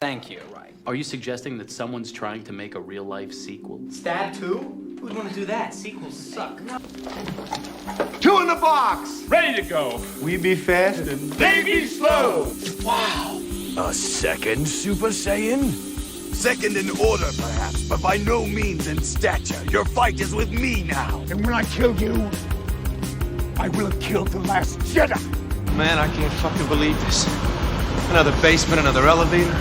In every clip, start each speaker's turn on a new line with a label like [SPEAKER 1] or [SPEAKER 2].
[SPEAKER 1] Thank you.
[SPEAKER 2] Right.
[SPEAKER 3] Are you suggesting that someone's trying to make a real-life sequel?
[SPEAKER 1] Stab 2? Who'd want to do that? Sequels suck.
[SPEAKER 2] Two in the box!
[SPEAKER 4] Ready to go.
[SPEAKER 2] We be fast and
[SPEAKER 4] They be slow.
[SPEAKER 5] Wow! A second Super Saiyan? Second in order, perhaps, but by no means in stature. Your fight is with me now.
[SPEAKER 4] And when I kill you, I will have killed the last Jedi.
[SPEAKER 6] Man, I can't fucking believe this. Another basement, another elevator.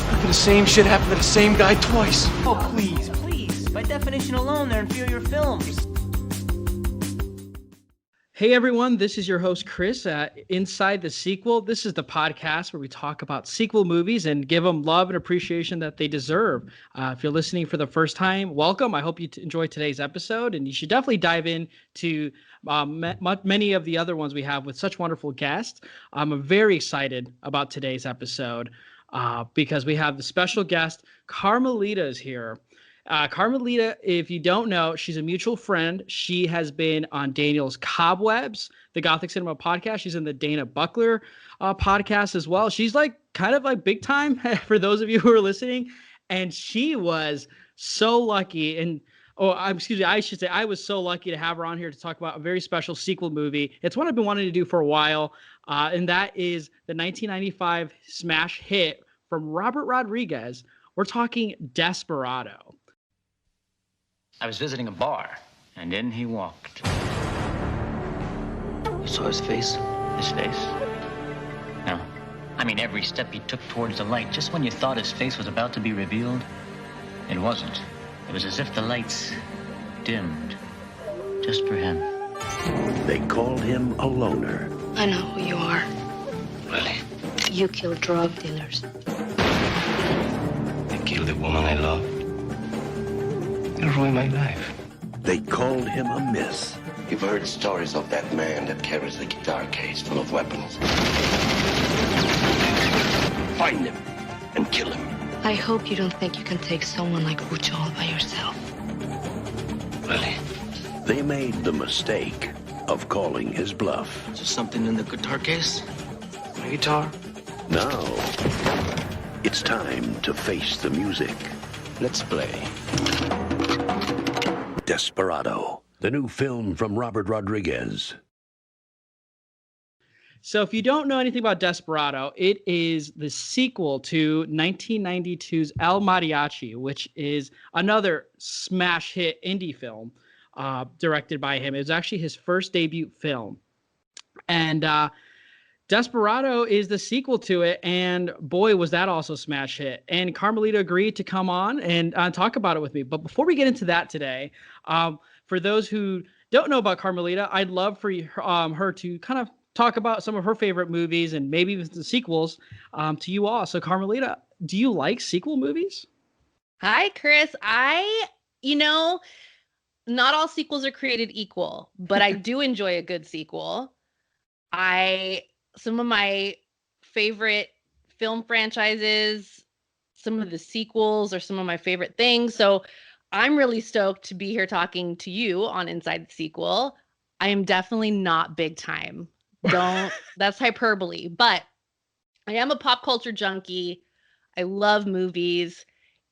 [SPEAKER 6] How could the same shit happen to the same guy twice?
[SPEAKER 1] Oh, please, please. By definition alone, they're inferior films.
[SPEAKER 7] Hey everyone, this is your host Chris at Inside the Sequel. This is the podcast where we talk about sequel movies and give them love and appreciation that they deserve. If you're listening for the first time, welcome. I hope you enjoy today's episode, and you should definitely dive into many of the other ones we have with such wonderful guests. I'm very excited about today's episode because we have the special guest, Carmelita is here. Carmelita, if you don't know, she's a mutual friend. She has been on Daniel's Cobwebs, the Gothic Cinema podcast. She's in the Dana Buckler podcast as well. She's like kind of like big time for those of you who are listening. And she was so lucky. And I should say I was so lucky to have her on here to talk about a very special sequel movie. It's one I've been wanting to do for a while. And that is the 1995 smash hit from Robert Rodriquez. We're talking Desperado.
[SPEAKER 8] I was visiting a bar, and in he walked. You saw his face? His face? No. I mean, every step he took towards the light, just when you thought his face was about to be revealed, it wasn't. It was as if the lights dimmed, just for him.
[SPEAKER 5] They called him a loner.
[SPEAKER 9] I know who you are.
[SPEAKER 8] Really?
[SPEAKER 9] You kill drug dealers.
[SPEAKER 8] I killed a woman I loved. You ruined my life.
[SPEAKER 5] They called him a myth.
[SPEAKER 10] You've heard stories of that man that carries the guitar case full of weapons. Find him and kill him.
[SPEAKER 9] I hope you don't think you can take someone like Ucho all by yourself.
[SPEAKER 8] Really?
[SPEAKER 5] They made the mistake of calling his bluff.
[SPEAKER 8] Is there something in the guitar case? My guitar?
[SPEAKER 5] Now, it's time to face the music.
[SPEAKER 8] Let's play.
[SPEAKER 5] Desperado, the new film from Robert Rodriguez.
[SPEAKER 7] So if you don't know anything about Desperado, it is the sequel to 1992's El Mariachi, which is another smash hit indie film directed by him. It was actually his first debut film. And Desperado is the sequel to it, and boy, was that also a smash hit. And Carmelita agreed to come on and talk about it with me. But before we get into that today, for those who don't know about Carmelita, I'd love for her to kind of talk about some of her favorite movies and maybe even the sequels to you all. So Carmelita, do you like sequel movies?
[SPEAKER 11] Hi, Chris. Not all sequels are created equal, but I do enjoy a good sequel. Some of my favorite film franchises, some of the sequels are some of my favorite things. So I'm really stoked to be here talking to you on Inside the Sequel. I am definitely not big time. That's hyperbole, but I am a pop culture junkie. I love movies.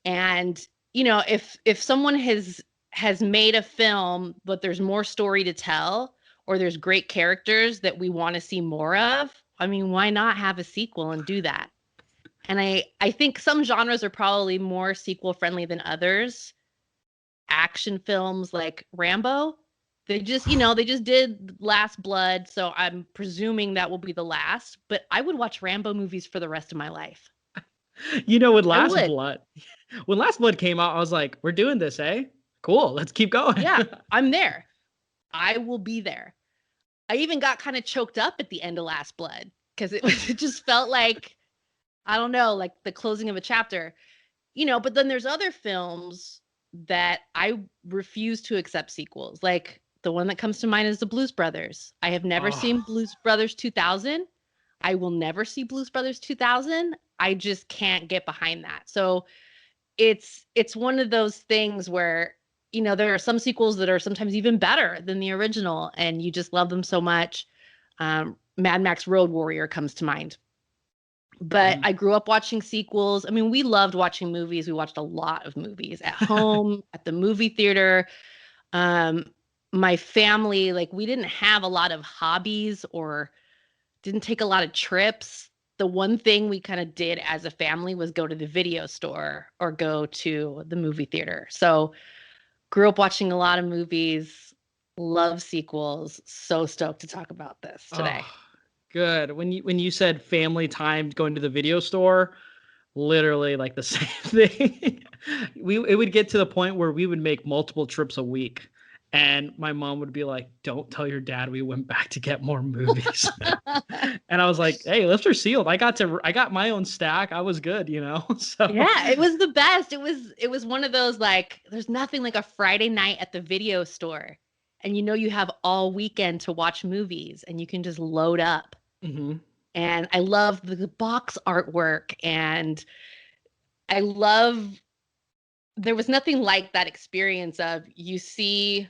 [SPEAKER 11] And, if someone has made a film, but there's more story to tell, or there's great characters that we want to see more of, I mean, why not have a sequel and do that? And I think some genres are probably more sequel friendly than others. Action films like Rambo, they just did Last Blood, so I'm presuming that will be the last, but I would watch Rambo movies for the rest of my life.
[SPEAKER 7] When Last Blood came out, I was like, we're doing this, eh? Cool, let's keep going.
[SPEAKER 11] Yeah, I'm there. I will be there. I even got kind of choked up at the end of Last Blood because it just felt like, I don't know, like the closing of a chapter, but then there's other films that I refuse to accept sequels. Like the one that comes to mind is the Blues Brothers. I have never seen Blues Brothers 2000. I will never see Blues Brothers 2000. I just can't get behind that. So it's one of those things where, there are some sequels that are sometimes even better than the original, and you just love them so much. Mad Max Road Warrior comes to mind. But I grew up watching sequels. I mean, we loved watching movies. We watched a lot of movies at home, at the movie theater. My family, like, we didn't have a lot of hobbies or didn't take a lot of trips. The one thing we kind of did as a family was go to the video store or go to the movie theater. So grew up watching a lot of movies, love sequels. So stoked to talk about this today.
[SPEAKER 7] Oh, good. When you said family time going to the video store, literally like the same thing. It would get to the point where we would make multiple trips a week. And my mom would be like, "Don't tell your dad we went back to get more movies." And I was like, "Hey, lips are sealed. I got my own stack. I was good, you know." So
[SPEAKER 11] yeah, it was the best. It was one of those, like, there's nothing like a Friday night at the video store, and you have all weekend to watch movies, and you can just load up.
[SPEAKER 7] Mm-hmm.
[SPEAKER 11] And I love the box artwork, and I love. There was nothing like that experience of you see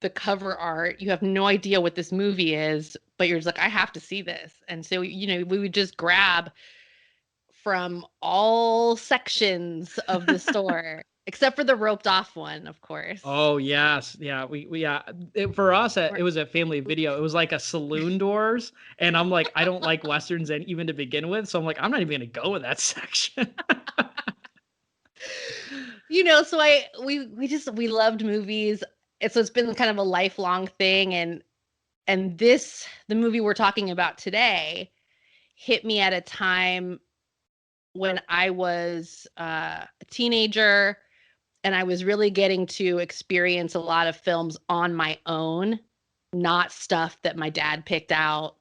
[SPEAKER 11] the cover art, you have no idea what this movie is, but you're just like, I have to see this. And so, we would just grab from all sections of the store, except for the roped off one, of course.
[SPEAKER 7] Oh yes, yeah. For us, it was a family video. It was like a saloon doors, and I'm like, I don't like westerns, and even to begin with, so I'm like, I'm not even gonna go in that section.
[SPEAKER 11] So we loved movies. And so it's been kind of a lifelong thing. And the movie we're talking about today hit me at a time when I was a teenager, and I was really getting to experience a lot of films on my own, not stuff that my dad picked out,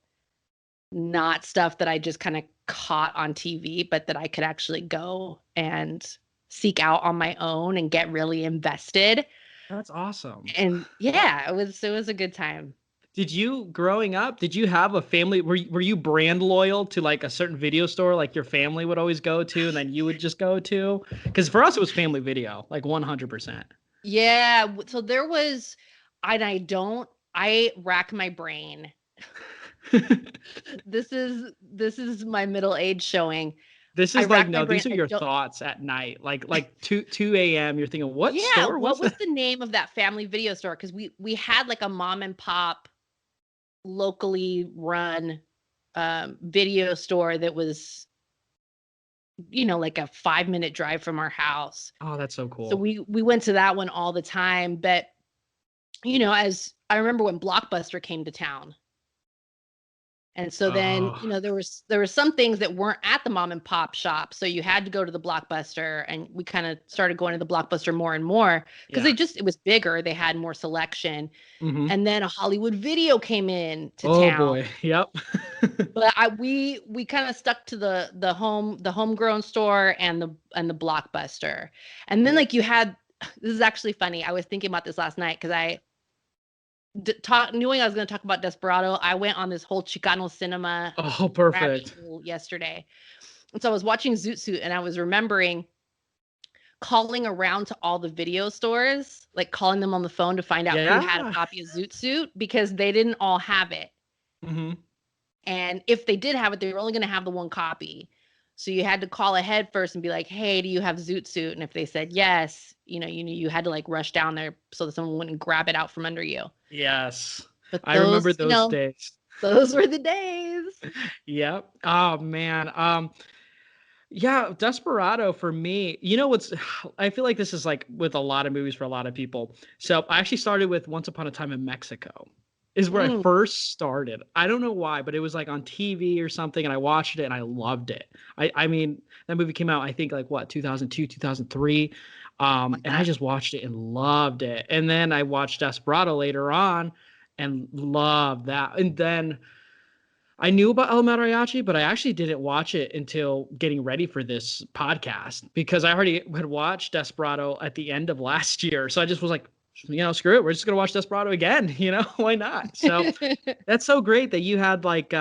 [SPEAKER 11] not stuff that I just kind of caught on TV, but that I could actually go and seek out on my own and get really invested.
[SPEAKER 7] That's awesome.
[SPEAKER 11] And yeah, it was a good time.
[SPEAKER 7] Growing up, did you have a family? Were you brand loyal to like a certain video store, like your family would always go to, and then you would just go to? Because for us, it was Family Video, like 100%.
[SPEAKER 11] Yeah. So there was, I rack my brain. This is my middle age showing.
[SPEAKER 7] This is like, no, these are your thoughts at night. Like 2 a.m. You're thinking, what store was
[SPEAKER 11] what was the name of that family video store? Because we had like a mom and pop, locally run video store that was, like a 5-minute drive from our house.
[SPEAKER 7] Oh, that's so cool.
[SPEAKER 11] So we went to that one all the time. But, as I remember when Blockbuster came to town. And so then, there were some things that weren't at the mom and pop shop. So you had to go to the Blockbuster, and we kind of started going to the Blockbuster more and more because it was bigger. They had more selection. Mm-hmm. And then a Hollywood Video came in to town.
[SPEAKER 7] Oh boy. Yep.
[SPEAKER 11] But we kind of stuck to the homegrown store and the Blockbuster. And then this is actually funny. I was thinking about this last night because knowing I was going to talk about Desperado, I went on this whole Chicano cinema.
[SPEAKER 7] Oh, perfect.
[SPEAKER 11] Yesterday. And so I was watching Zoot Suit, and I was remembering calling around to all the video stores, like calling them on the phone to find out who had a copy of Zoot Suit, because they didn't all have it. Mm-hmm. And if they did have it, they were only going to have the one copy. So you had to call ahead first and be like, hey, do you have Zoot Suit? And if they said yes, you had to like rush down there so that someone wouldn't grab it out from under you.
[SPEAKER 7] Yes. But I remember those days.
[SPEAKER 11] Those were the days.
[SPEAKER 7] Yep. Oh man. Yeah, Desperado for me, I feel like this is like with a lot of movies for a lot of people. So I actually started with Once Upon a Time in Mexico. Is where I first started. I don't know why, but it was like on TV or something, and I watched it and I loved it. I mean, that movie came out, I think, like 2002, 2003. And I just watched it and loved it. And then I watched Desperado later on and loved that. And then I knew about El Mariachi, but I actually didn't watch it until getting ready for this podcast because I already had watched Desperado at the end of last year. So I just was like, screw it. We're just going to watch Desperado again. Why not? So that's so great that you had like,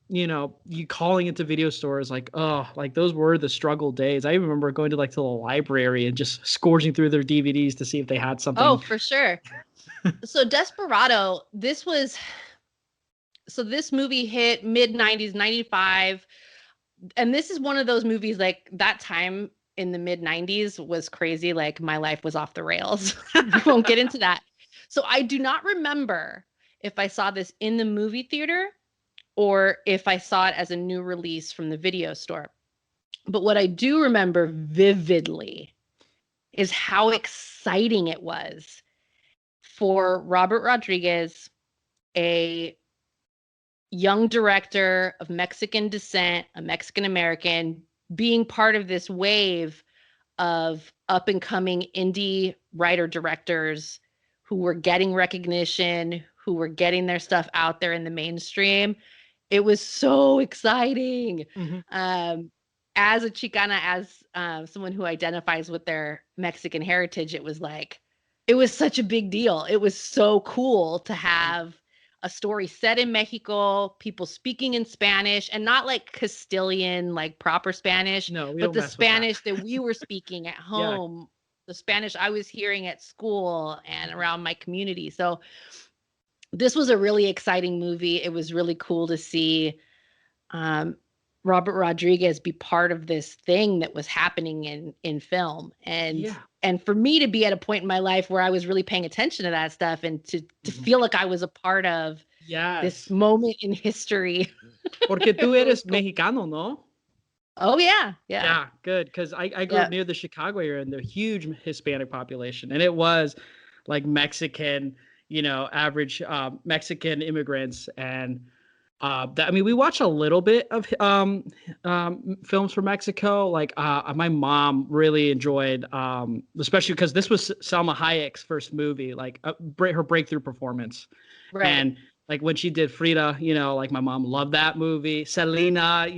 [SPEAKER 7] you calling into video stores, like, oh, like those were the struggle days. I even remember going to like to the library and just scourging through their DVDs to see if they had something.
[SPEAKER 11] Oh, for sure. So Desperado, this movie hit mid 90s, 95. and this is one of those movies, like that time in the mid 90s was crazy. Like my life was off the rails. We won't get into that. So I do not remember if I saw this in the movie theater or if I saw it as a new release from the video store. But what I do remember vividly is how exciting it was for Robert Rodriguez, a young director of Mexican descent, a Mexican American, being part of this wave of up and coming indie writer directors who were getting recognition, who were getting their stuff out there in the mainstream. It was so exciting. As a Chicana, as someone who identifies with their Mexican heritage, it was such a big deal. It was so cool to have a story set in Mexico, people speaking in Spanish, and not like Castilian, like proper Spanish, but the Spanish that we were speaking at home, the Spanish I was hearing at school and around my community. So this was a really exciting movie. It was really cool to see Robert Rodriguez be part of this thing that was happening in film. And for me to be at a point in my life where I was really paying attention to that stuff and to feel like I was a part of this moment in history.
[SPEAKER 7] Porque tú eres Mexicano, no?
[SPEAKER 11] Oh, yeah.
[SPEAKER 7] Yeah, good. Because I grew up near the Chicago area and the huge Hispanic population. And it was like Mexican, average Mexican immigrants. And we watch a little bit of films from Mexico. Like my mom really enjoyed, especially because this was Salma Hayek's first movie, like her breakthrough performance.
[SPEAKER 11] Right.
[SPEAKER 7] And like when she did Frida, like my mom loved that movie. Selena,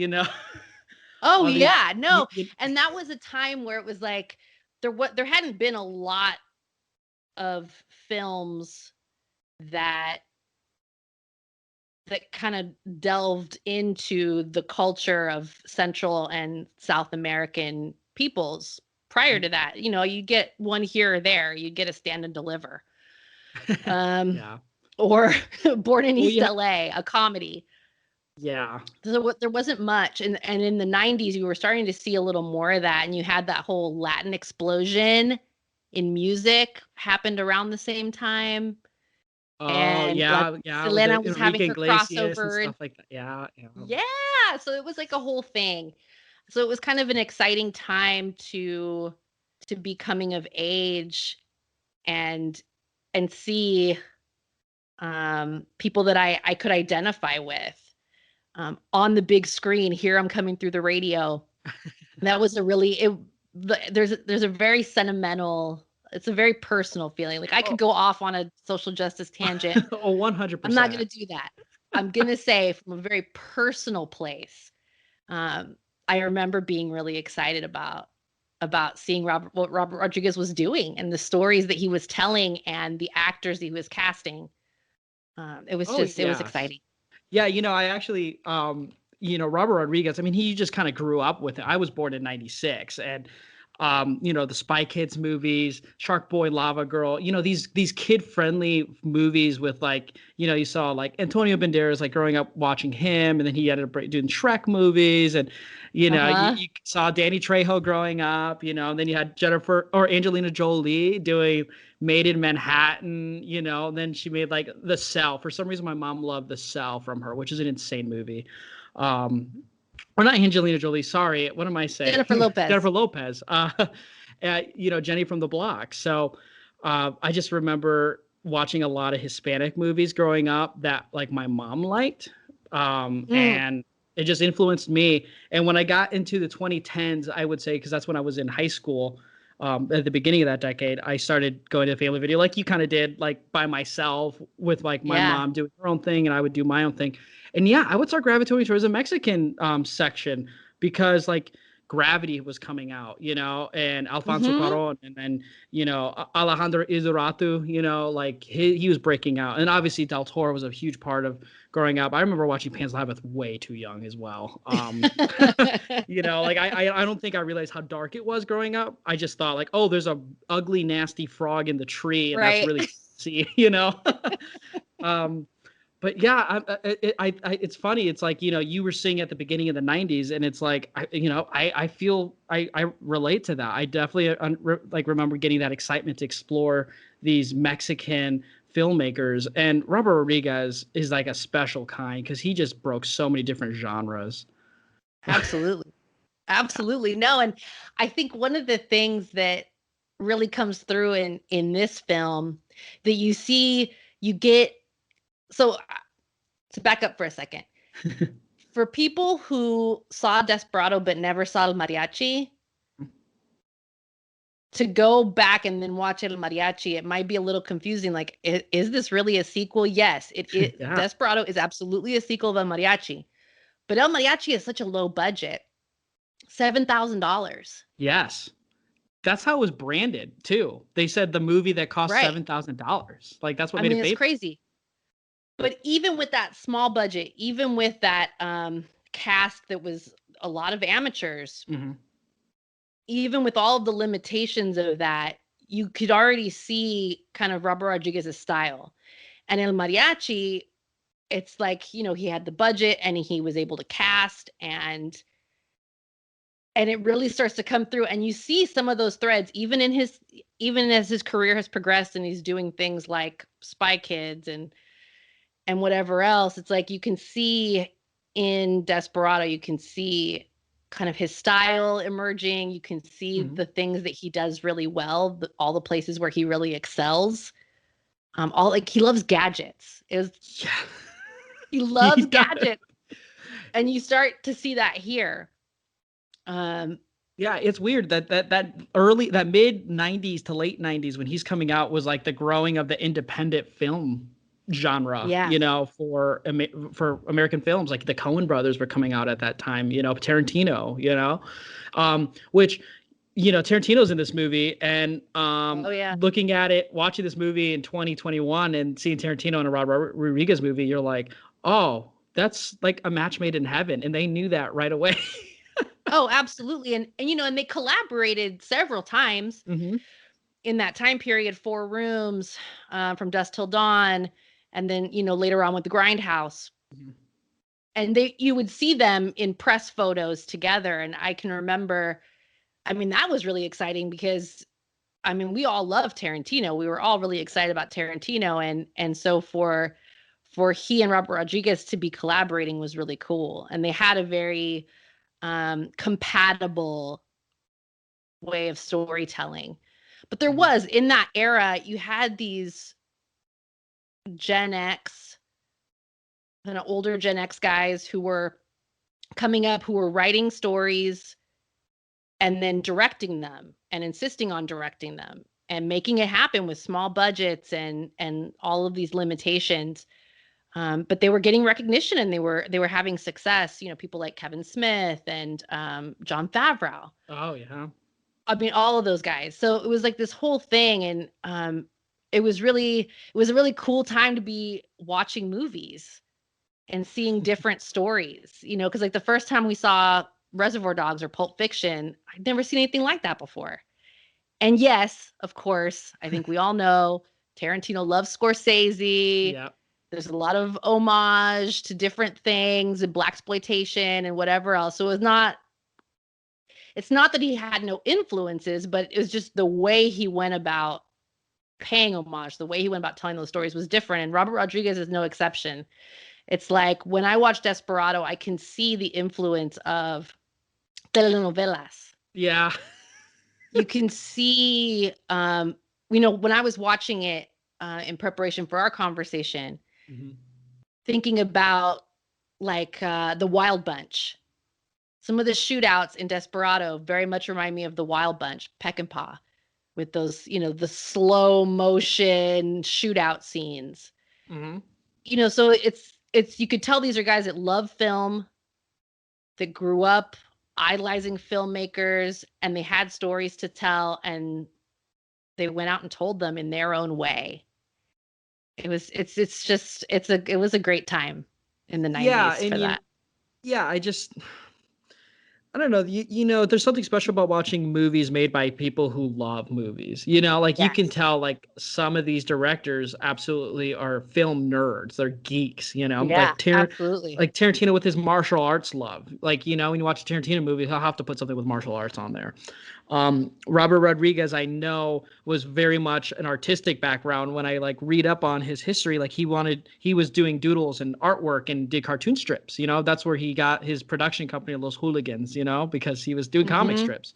[SPEAKER 11] Oh yeah, no. And that was a time where it was like there hadn't been a lot of films that kind of delved into the culture of Central and South American peoples prior to that. You get one here or there, you get a Stand and Deliver. Or Born in East LA, a comedy.
[SPEAKER 7] Yeah.
[SPEAKER 11] So there wasn't much. And in the 90s, you were starting to see a little more of that. And you had that whole Latin explosion in music happened around the same time.
[SPEAKER 7] Oh,
[SPEAKER 11] and Selena was having her crossovers
[SPEAKER 7] and stuff like that. Yeah.
[SPEAKER 11] So it was like a whole thing. So it was kind of an exciting time to be coming of age and see people that I could identify with on the big screen. Here I'm coming through the radio. That was there's a very sentimental. It's a very personal feeling. Like I could go off on a social justice tangent.
[SPEAKER 7] 100%.
[SPEAKER 11] I'm not going to do that. I'm going to say from a very personal place. I remember being really excited about seeing what Robert Rodriguez was doing and the stories that he was telling and the actors he was casting. It was exciting.
[SPEAKER 7] Yeah. I actually, Robert Rodriguez, he just kind of grew up with it. I was born in 96 and, the Spy Kids movies, Shark Boy, Lava Girl, these kid-friendly movies with you saw like Antonio Banderas, like growing up watching him, and then he ended up doing Shrek movies, and you saw Danny Trejo growing up, and then you had Jennifer or Angelina Jolie doing Made in Manhattan, and then she made like The Cell. For some reason, my mom loved The Cell from her, which is an insane movie. Or not Angelina Jolie, sorry. What am I saying?
[SPEAKER 11] Jennifer
[SPEAKER 7] Lopez. Jenny from the Block. So I just remember watching a lot of Hispanic movies growing up that like my mom liked. And it just influenced me. And when I got into the 2010s, I would say, because that's when I was in high school, at the beginning of that decade, I started going to Family Video like you kind of did, like by myself with like my mom doing her own thing and I would do my own thing. And I would start gravitating towards the Mexican section because like Gravity was coming out, and Alfonso Cuarón, and then, Alejandro Iñárritu, like he was breaking out. And obviously Del Toro was a huge part of growing up. I remember watching Pan's Labyrinth way too young as well. Like I don't think I realized how dark it was growing up. I just thought like, oh, there's a ugly, nasty frog in the tree. And that's really see, But yeah, it's funny. It's like, you were seeing at the beginning of the 90s, and it's like, I feel I relate to that. I definitely remember getting that excitement to explore these Mexican filmmakers. And Robert Rodriguez is like a special kind because he just broke so many different genres.
[SPEAKER 11] Absolutely. Absolutely. No, and I think one of the things that really comes through in this film that you get, so to back up for a second, for people who saw Desperado but never saw El Mariachi, to go back and then watch El Mariachi, it might be a little confusing. Like, is this really a sequel? Yes, it is.
[SPEAKER 7] Yeah.
[SPEAKER 11] Desperado is absolutely a sequel of El Mariachi, but El Mariachi is such a low budget, $7,000.
[SPEAKER 7] Yes. That's how it was branded too. They said the movie that cost $7,000. Like, that's what made it famous.
[SPEAKER 11] It's crazy. But even with that small budget, even with that cast that was a lot of amateurs, even with all of the limitations of that, you could already see kind of Robert Rodriguez's style. And El Mariachi, it's like, he had the budget and he was able to cast, and it really starts to come through. And you see some of those threads, even as his career has progressed and he's doing things like Spy Kids and whatever else. It's like you can see in Desperado, you can see kind of his style emerging. You can see the things that he does really well, all the places where he really excels. He loves gadgets. He loves gadgets. And you start to see that here.
[SPEAKER 7] Yeah, it's weird that mid 90s to late 90s when he's coming out was like the growing of the independent film genre, for American films. Like the Coen brothers were coming out at that time, Tarantino, which, Tarantino's in this movie, and looking at it, watching this movie in 2021 and seeing Tarantino in a Robert Rodriguez movie, you're like, oh, that's like a match made in heaven. And they knew that right away.
[SPEAKER 11] Oh, absolutely. And they collaborated several times in that time period. 4 Rooms, From Dusk Till Dawn, and then, later on with The Grindhouse. And you would see them in press photos together. And I can remember, that was really exciting because, we all love Tarantino. We were all really excited about Tarantino. And so for he and Robert Rodriguez to be collaborating was really cool. And they had a very compatible way of storytelling. But there was, in that era, you had these Gen X, kind of older Gen X guys who were coming up, who were writing stories and then directing them and insisting on directing them and making it happen with small budgets and all of these limitations. But they were getting recognition and they were having success. People like Kevin Smith and Jon Favreau.
[SPEAKER 7] Oh yeah.
[SPEAKER 11] All of those guys. So it was like this whole thing, and it was a really cool time to be watching movies and seeing different stories. Because like the first time we saw Reservoir Dogs or Pulp Fiction, I'd never seen anything like that before. And yes, of course, I think we all know Tarantino loves Scorsese.
[SPEAKER 7] Yeah.
[SPEAKER 11] There's a lot of homage to different things and blaxploitation and whatever else. So it's not that he had no influences, but it was just the way he went about paying homage, the way he went about telling those stories was different. And Robert Rodriguez is no exception. It's like when I watch Desperado, I can see the influence of telenovelas.
[SPEAKER 7] Yeah.
[SPEAKER 11] You can see, when I was watching it in preparation for our conversation, thinking about like the Wild Bunch. Some of the shootouts in Desperado very much remind me of the Wild Bunch, Peckinpah, with those, the slow motion shootout scenes. So it's you could tell these are guys that love film, that grew up idolizing filmmakers, and they had stories to tell, and they went out and told them in their own way. It was a great time in the 90s for that.
[SPEAKER 7] Yeah, I don't know. You know, there's something special about watching movies made by people who love movies. You know, like you can tell, like some of these directors absolutely are film nerds. They're geeks. You know,
[SPEAKER 11] Yeah, absolutely.
[SPEAKER 7] Like Tarantino with his martial arts love. Like, you know, when you watch a Tarantino movie, he'll have to put something with martial arts on there. Robert Rodriguez, I know, was very much an artistic background. When I like read up on his history, like he was doing doodles and artwork and did cartoon strips. You know, that's where he got his production company, Los Hooligans, you know, because he was doing comic strips.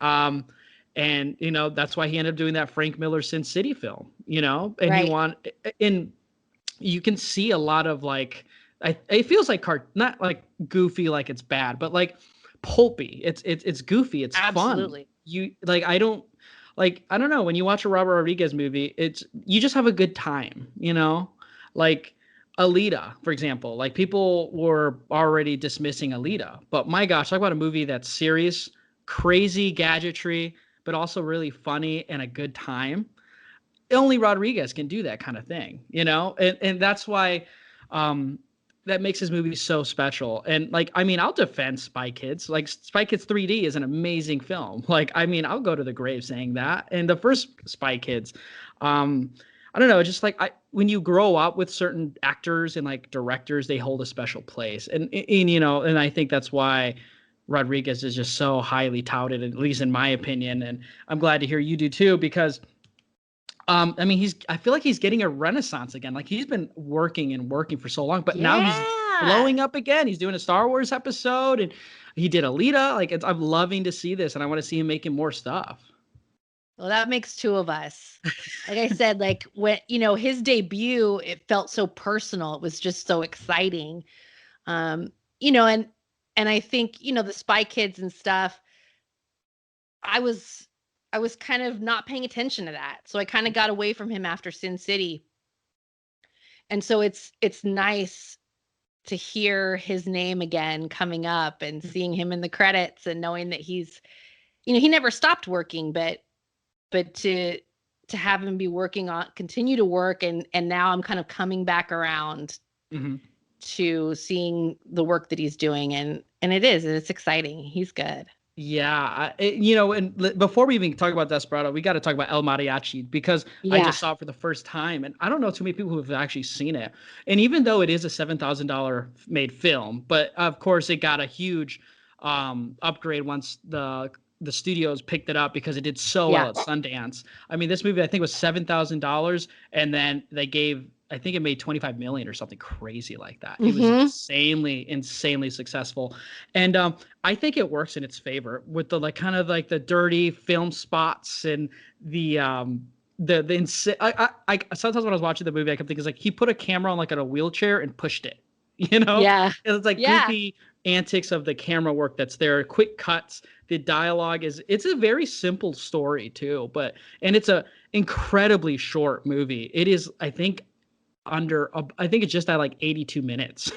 [SPEAKER 7] And, you know, that's why he ended up doing that Frank Miller Sin City film, you know, and you can see a lot of like, it feels like not like goofy, like it's bad, but like pulpy. It's goofy. It's
[SPEAKER 11] Absolutely.
[SPEAKER 7] fun. I don't know. When you watch a Robert Rodriguez movie, you just have a good time, you know, like Alita, for example. Like people were already dismissing Alita, but my gosh, talk about a movie that's serious, crazy gadgetry, but also really funny and a good time. Only Rodriguez can do that kind of thing, you know, and that's why that makes his movie so special. And like, I mean, I'll defend Spy Kids. Like Spy Kids 3D is an amazing film. Like, I mean, I'll go to the grave saying that. And the first Spy Kids, I don't know, just like when you grow up with certain actors and like directors, they hold a special place. And you know, and I think that's why Rodriguez is just so highly touted, at least in my opinion. And I'm glad to hear you do too, because I mean, I feel like he's getting a renaissance again. Like he's been working for so long, but now he's blowing up again. He's doing a Star Wars episode and he did Alita. Like I'm loving to see this and I want to see him making more stuff.
[SPEAKER 11] Well, that makes two of us. Like I said, like when, you know, his debut, it felt so personal. It was just so exciting. You know, and I think, you know, the Spy Kids and stuff, I was kind of not paying attention to that. So I kind of got away from him after Sin City. And so it's nice to hear his name again coming up and seeing him in the credits and knowing that he's, you know, he never stopped working, but to have him be working on, continue to work. And now I'm kind of coming back around to seeing the work that he's doing. And it's exciting. He's good.
[SPEAKER 7] Yeah, you know, and before we even talk about Desperado, we got to talk about El Mariachi because I just saw it for the first time, and I don't know too many people who have actually seen it. And even though it is a $7,000 made film, but of course it got a huge upgrade once the studios picked it up because it did so well at Sundance. I mean, this movie I think was $7,000, and then I think it made 25 million or something crazy like that. It was insanely successful. And I think it works in its favor with the like kind of like the dirty film spots and the I sometimes when I was watching the movie, I kept thinking like he put a camera on like on a wheelchair and pushed it, you know? Yeah. It's like goofy antics of the camera work that's there, quick cuts. The dialogue it's a very simple story too, and it's a incredibly short movie. It is, I think it's just at like 82 minutes,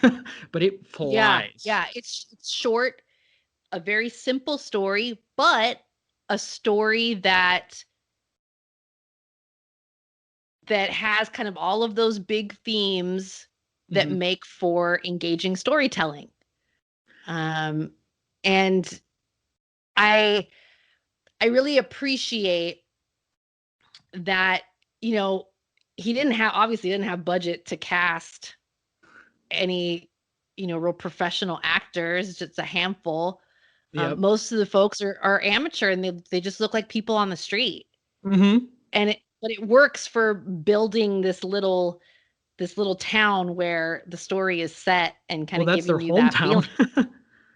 [SPEAKER 7] but it flies.
[SPEAKER 11] Yeah. It's short, a very simple story, but a story that has kind of all of those big themes that make for engaging storytelling. And I really appreciate that, you know, he obviously didn't have budget to cast any, you know, real professional actors, just a handful. Most of the folks are amateur and they just look like people on the street. But it works for building this little town where the story is set and kind of giving you that feeling.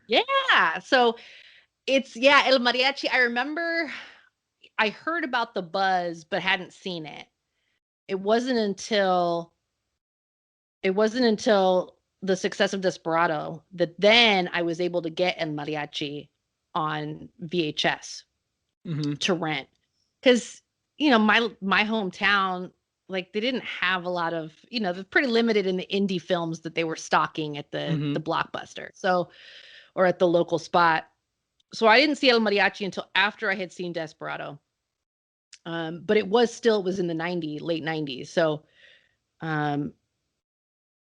[SPEAKER 11] Yeah. So it's El Mariachi. I remember I heard about the buzz, but hadn't seen it. It wasn't until the success of Desperado that then I was able to get El Mariachi on VHS to rent. Because, you know, my hometown, like they didn't have a lot of, you know, they're pretty limited in the indie films that they were stocking at the Blockbuster. So, or at the local spot. So I didn't see El Mariachi until after I had seen Desperado. But it was in the late 90s. So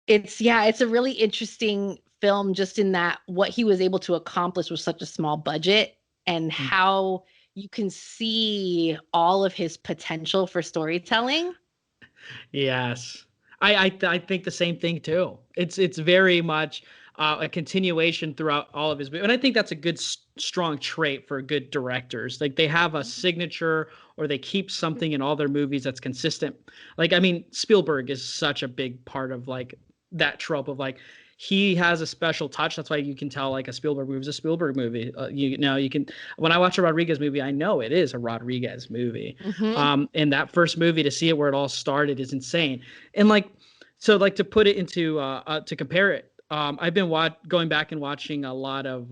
[SPEAKER 11] it's a really interesting film just in that what he was able to accomplish with such a small budget and how you can see all of his potential for storytelling.
[SPEAKER 7] Yes. I think the same thing too. It's very much a continuation throughout all of his movies. And I think that's a good, strong trait for good directors. Like they have a signature or they keep something in all their movies that's consistent. Like, I mean, Spielberg is such a big part of like that trope of like, he has a special touch. That's why you can tell like a Spielberg movie is a Spielberg movie. You know, you can, when I watch a Rodriguez movie, I know it is a Rodriguez movie. And that first movie, to see it where it all started is insane. And like, so like to put it into, to compare it, I've been going back and watching a lot of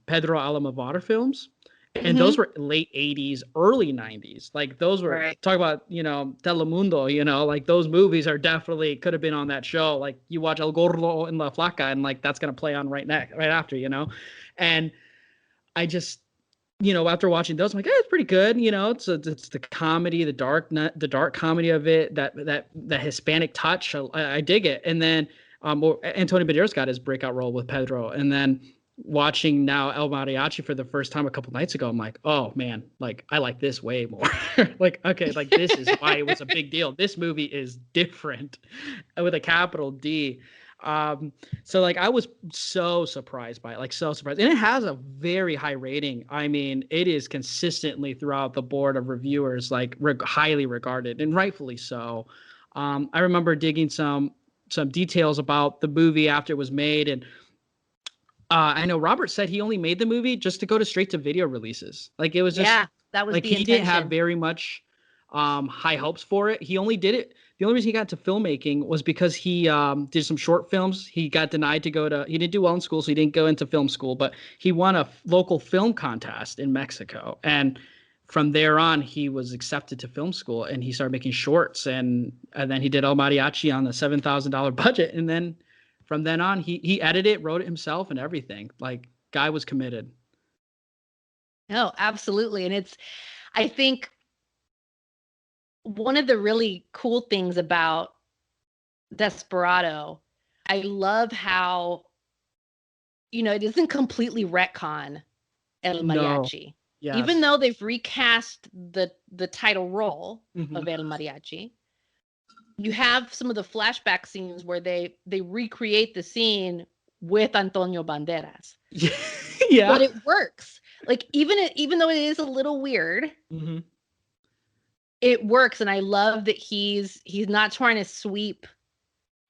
[SPEAKER 7] Pedro Almodovar films. And those were late 80s, early 90s. Like those were, talk about, you know, Telemundo, you know, like those movies are definitely could have been on that show. Like you watch El Gordo and La Flaca and like that's going to play on right after, you know. And I just, you know, after watching those, I'm like, it's pretty good. You know, it's the comedy, the dark comedy of it, that Hispanic touch. I dig it. And then Antonio Banderas got his breakout role with Pedro. And then watching now El Mariachi for the first time a couple nights ago, I'm like, oh man, like I like this way more. Like, okay, like this is why it was a big deal. This movie is different with a capital D. So like I was so surprised by it, like so surprised. And it has a very high rating. I mean, it is consistently throughout the board of reviewers, like highly regarded and rightfully so. I remember digging some details about the movie after it was made, and I know Robert said he only made the movie just to go to straight to video releases. Like it was just
[SPEAKER 11] that was
[SPEAKER 7] like
[SPEAKER 11] the
[SPEAKER 7] he
[SPEAKER 11] intention.
[SPEAKER 7] didn't have very much high hopes for it. He only did it. The only reason he got to filmmaking was because he did some short films. He got denied to go to. He didn't do well in school, so he didn't go into film school. But he won a local film contest in Mexico, and from there on, he was accepted to film school, and he started making shorts. And then he did El Mariachi on the $7,000 budget, and then. From then on, he edited it, wrote it himself, and everything. Like, guy was committed.
[SPEAKER 11] No, absolutely. And I think one of the really cool things about Desperado, I love how, you know, it isn't completely retcon El Mariachi.
[SPEAKER 7] No. Yes.
[SPEAKER 11] Even though they've recast the title role of El Mariachi. You have some of the flashback scenes where they recreate the scene with Antonio Banderas.
[SPEAKER 7] Yeah.
[SPEAKER 11] But it works. Like even though it is a little weird, it works. And I love that he's not trying to sweep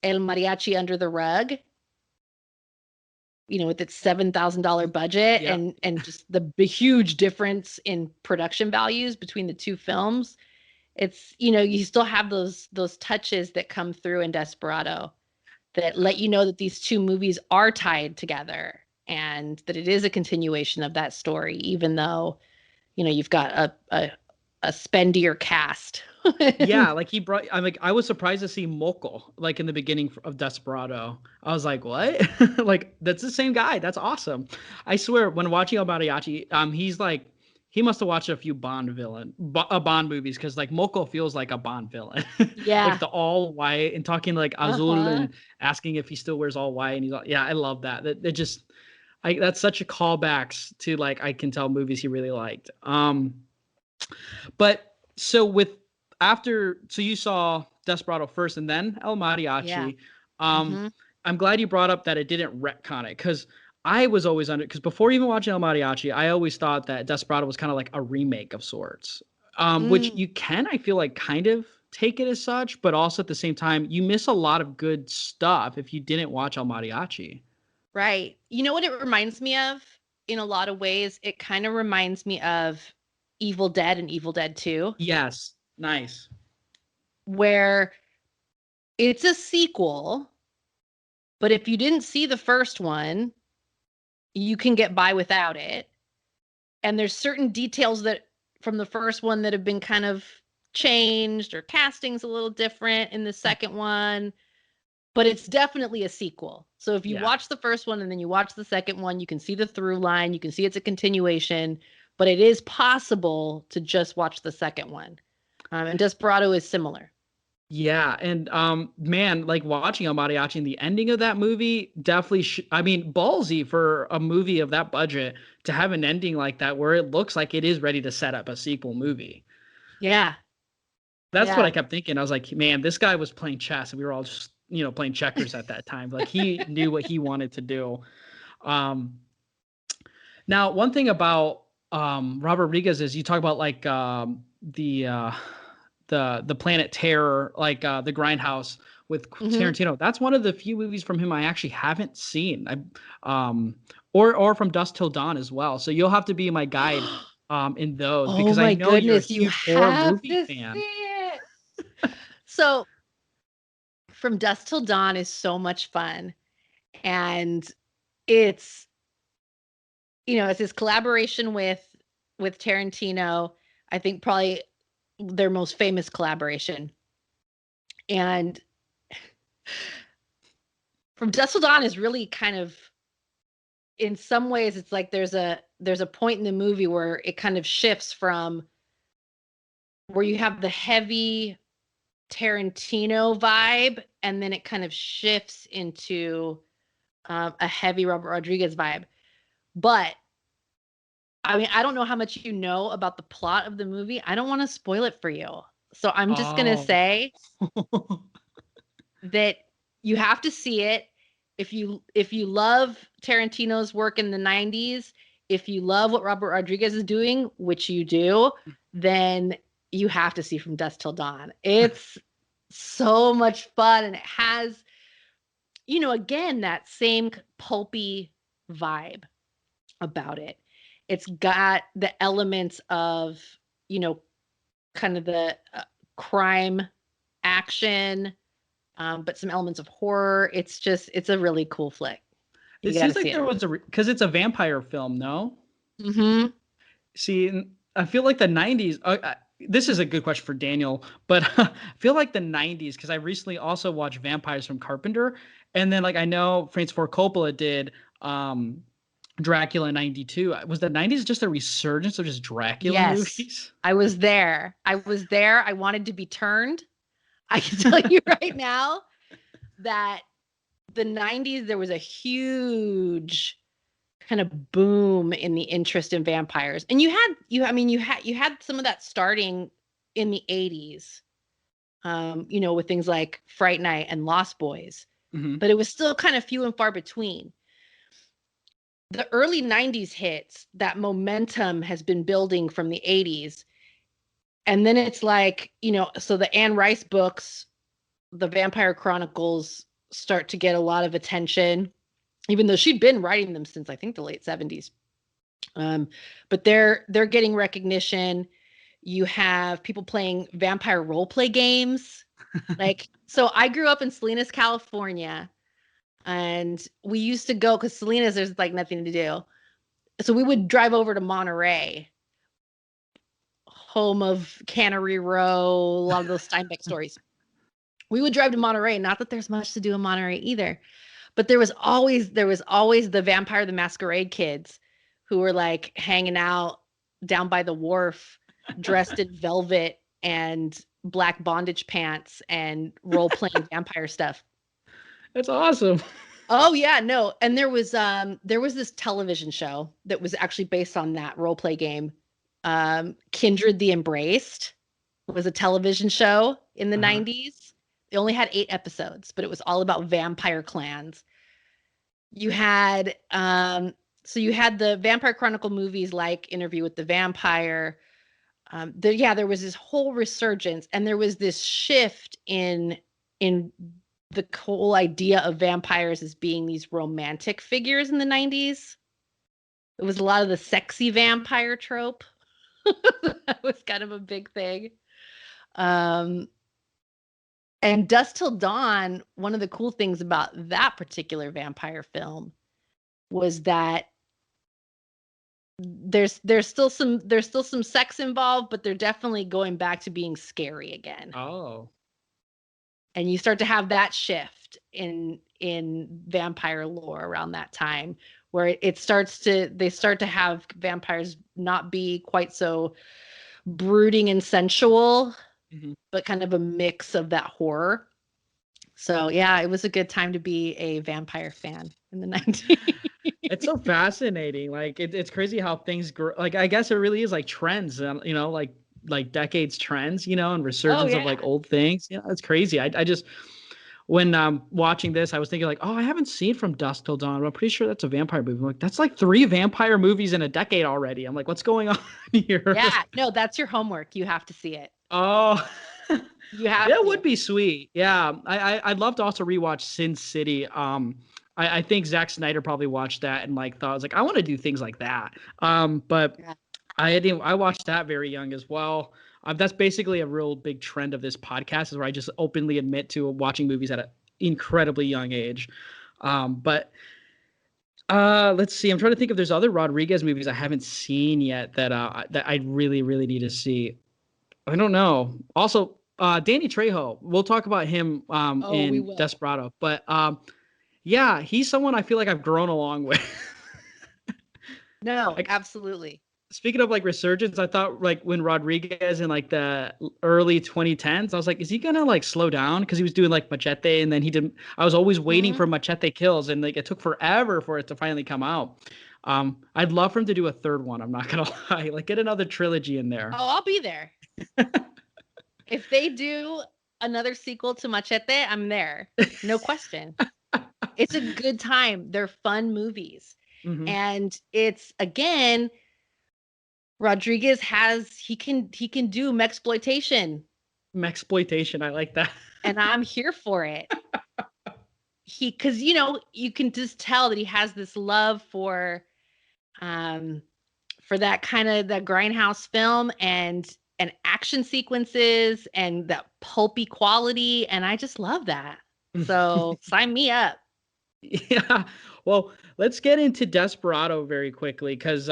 [SPEAKER 11] El Mariachi under the rug. You know, with its $7,000 budget and just the huge difference in production values between the two films. It's, you know, you still have those touches that come through in Desperado that let you know that these two movies are tied together and that it is a continuation of that story, even though, you know, you've got a spendier cast.
[SPEAKER 7] Yeah, like I was surprised to see Moco like in the beginning of Desperado. I was like, what? Like that's the same guy. That's awesome. I swear, when watching El Mariachi, he's like. He must have watched a few Bond movies because like Moco feels like a Bond villain.
[SPEAKER 11] Yeah.
[SPEAKER 7] Like the all white and talking like Azul and asking if he still wears all white. And he's like, yeah, I love that. That's such a callbacks to like, I can tell movies he really liked. But so so you saw Desperado first and then El Mariachi. Yeah. I'm glad you brought up that it didn't retcon it because I was always because before even watching El Mariachi, I always thought that Desperado was kind of like a remake of sorts, which you can, I feel like, kind of take it as such, but also at the same time, you miss a lot of good stuff if you didn't watch El Mariachi.
[SPEAKER 11] Right. You know what it reminds me of in a lot of ways? It kind of reminds me of Evil Dead and Evil Dead 2.
[SPEAKER 7] Yes. Nice.
[SPEAKER 11] Where it's a sequel, but if you didn't see the first one, you can get by without it. And there's certain details that from the first one that have been kind of changed or casting's a little different in the second one, but it's definitely a sequel. So if you watch the first one and then you watch the second one, you can see the through line, you can see it's a continuation, but it is possible to just watch the second one. And Desperado is similar.
[SPEAKER 7] Yeah, and man, like watching El Mariachi and the ending of that movie definitely I mean, ballsy for a movie of that budget to have an ending like that where it looks like it is ready to set up a sequel movie.
[SPEAKER 11] Yeah.
[SPEAKER 7] That's what I
[SPEAKER 11] Yeah.
[SPEAKER 7] kept thinking. I was like, man, this guy was playing chess and we were all just, playing checkers at that time. Like he knew what he wanted to do. Um Now, one thing about Robert Rodriguez is you talk about like the Planet Terror, like the Grindhouse with
[SPEAKER 11] Mhm.
[SPEAKER 7] Tarantino. That's one of the few movies from him I actually haven't seen. Or from Dusk Till Dawn as well. So you'll have to be my guide in those
[SPEAKER 11] Oh
[SPEAKER 7] because I
[SPEAKER 11] my
[SPEAKER 7] know you're a
[SPEAKER 11] goodness, you
[SPEAKER 7] huge horror
[SPEAKER 11] have
[SPEAKER 7] movie
[SPEAKER 11] to
[SPEAKER 7] fan.
[SPEAKER 11] see it. So, From Dusk Till Dawn is so much fun. And it's it's his collaboration with Tarantino. I think probably their most famous collaboration. And From Dusk Till Dawn is really kind of, in some ways, it's like there's a point in the movie where it kind of shifts from where you have the heavy Tarantino vibe, and then it kind of shifts into a heavy Robert Rodriguez vibe. But I mean, I don't know how much you know about the plot of the movie. I don't want to spoil it for you. So I'm just going to
[SPEAKER 7] Oh.
[SPEAKER 11] say that you have to see it. If you love Tarantino's work in the 90s, if you love what Robert Rodriguez is doing, which you do, then you have to see From Dusk Till Dawn. It's so much fun, and it has again that same pulpy vibe about it. It's got the elements of, kind of the crime action, but some elements of horror. It's a really cool flick. You
[SPEAKER 7] It
[SPEAKER 11] got to
[SPEAKER 7] seems
[SPEAKER 11] see
[SPEAKER 7] like there
[SPEAKER 11] it.
[SPEAKER 7] was because it's a vampire film, no?
[SPEAKER 11] Mm-hmm.
[SPEAKER 7] See, I feel like the 90s. This is a good question for Daniel, but I feel like the 90s because I recently also watched Vampires from Carpenter, and then like I know Francis Ford Coppola did Dracula in 92. Was the 90s just a resurgence of just Dracula
[SPEAKER 11] Yes,
[SPEAKER 7] movies?
[SPEAKER 11] I was there. I was there. I wanted to be turned. I can tell you right now that the 90s, there was a huge kind of boom in the interest in vampires. And you had some of that starting in the 80s, with things like Fright Night and Lost Boys, but it was still kind of few and far between. The early 90s hits, that momentum has been building from the 80s. And then it's like, so the Anne Rice books, the Vampire Chronicles, start to get a lot of attention, even though she'd been writing them since I think the late 70s. But they're getting recognition. You have people playing vampire role play games. So I grew up in Salinas, California, and we used to go because Salinas, there's like nothing to do. So we would drive over to Monterey, home of Cannery Row, a lot of those Steinbeck stories. We would drive to Monterey. Not that there's much to do in Monterey either, but there was always the Vampire the Masquerade kids who were like hanging out down by the wharf, dressed in velvet and black bondage pants and role playing vampire stuff.
[SPEAKER 7] That's awesome.
[SPEAKER 11] Oh yeah, no. And there was this television show that was actually based on that role play game. Kindred the Embraced was a television show in the 90s. It only had 8 episodes, but it was all about vampire clans. You had you had the Vampire Chronicle movies like Interview with the Vampire. There was this whole resurgence, and there was this shift in the whole idea of vampires as being these romantic figures in the 90s. It was a lot of the sexy vampire trope. That was kind of a big thing. And Dusk Till Dawn, one of the cool things about that particular vampire film was that there's still some sex involved, but they're definitely going back to being scary again.
[SPEAKER 7] Oh.
[SPEAKER 11] And you start to have that shift in vampire lore around that time, where they start to have vampires not be quite so brooding and sensual, but kind of a mix of that horror. So yeah, it was a good time to be a vampire fan in the 90s.
[SPEAKER 7] It's so fascinating. Like it's crazy how things grow. Like I guess it really is like trends, you know, like decades trends, you know, and resurgence of like old things. You know, it's crazy. I just when watching this, I was thinking like, oh, I haven't seen From Dusk Till Dawn, but I'm pretty sure that's a vampire movie. I'm like, that's like 3 vampire movies in a decade already. I'm like, what's going on here?
[SPEAKER 11] Yeah, no, that's your homework. You have to see it.
[SPEAKER 7] Oh,
[SPEAKER 11] you have.
[SPEAKER 7] That would be sweet. Yeah, I'd love to also rewatch Sin City. I think Zack Snyder probably watched that and like thought, I was like, I want to do things like that. But I watched that very young as well. That's basically a real big trend of this podcast, is where I just openly admit to watching movies at an incredibly young age. But let's see. I'm trying to think if there's other Rodriguez movies I haven't seen yet that I really, really need to see. I don't know. Also, Danny Trejo. We'll talk about him in Desperado. But yeah, he's someone I feel like I've grown along with.
[SPEAKER 11] No, absolutely.
[SPEAKER 7] Speaking of like resurgence, I thought like when Rodriguez in like the early 2010s, I was like, is he gonna like slow down? Because he was doing like Machete, and then he didn't. I was always waiting for Machete Kills, and like it took forever for it to finally come out. I'd love for him to do a third one. I'm not gonna lie, like get another trilogy in there.
[SPEAKER 11] Oh, I'll be there. If they do another sequel to Machete, I'm there. No question. It's a good time. They're fun movies. And it's, again, Rodriguez he can do mexploitation.
[SPEAKER 7] Mexploitation, I like that.
[SPEAKER 11] And I'm here for it. Because you know, you can just tell that he has this love for that kind of that grindhouse film and action sequences and that pulpy quality, and I just love that. So sign me up.
[SPEAKER 7] Yeah. Well, let's get into Desperado very quickly, because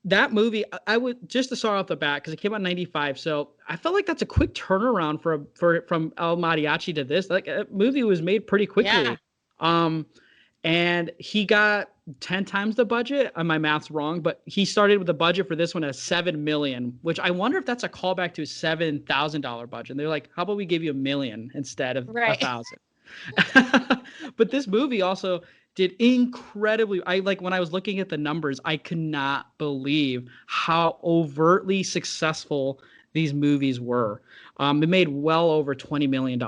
[SPEAKER 7] that movie, I would just to start off the bat, because it came out in 95, so I felt like that's a quick turnaround from El Mariachi to this. Like, a movie was made pretty quickly. Yeah. And he got 10 times the budget. My math's wrong, but he started with the budget for this one at $7 million, which I wonder if that's a callback to his $7,000 budget. And they're like, how about we give you $1 million instead of $1,000? But this movie also did incredibly. When I was looking at the numbers, I could not believe how overtly successful these movies were. It made well over $20 million.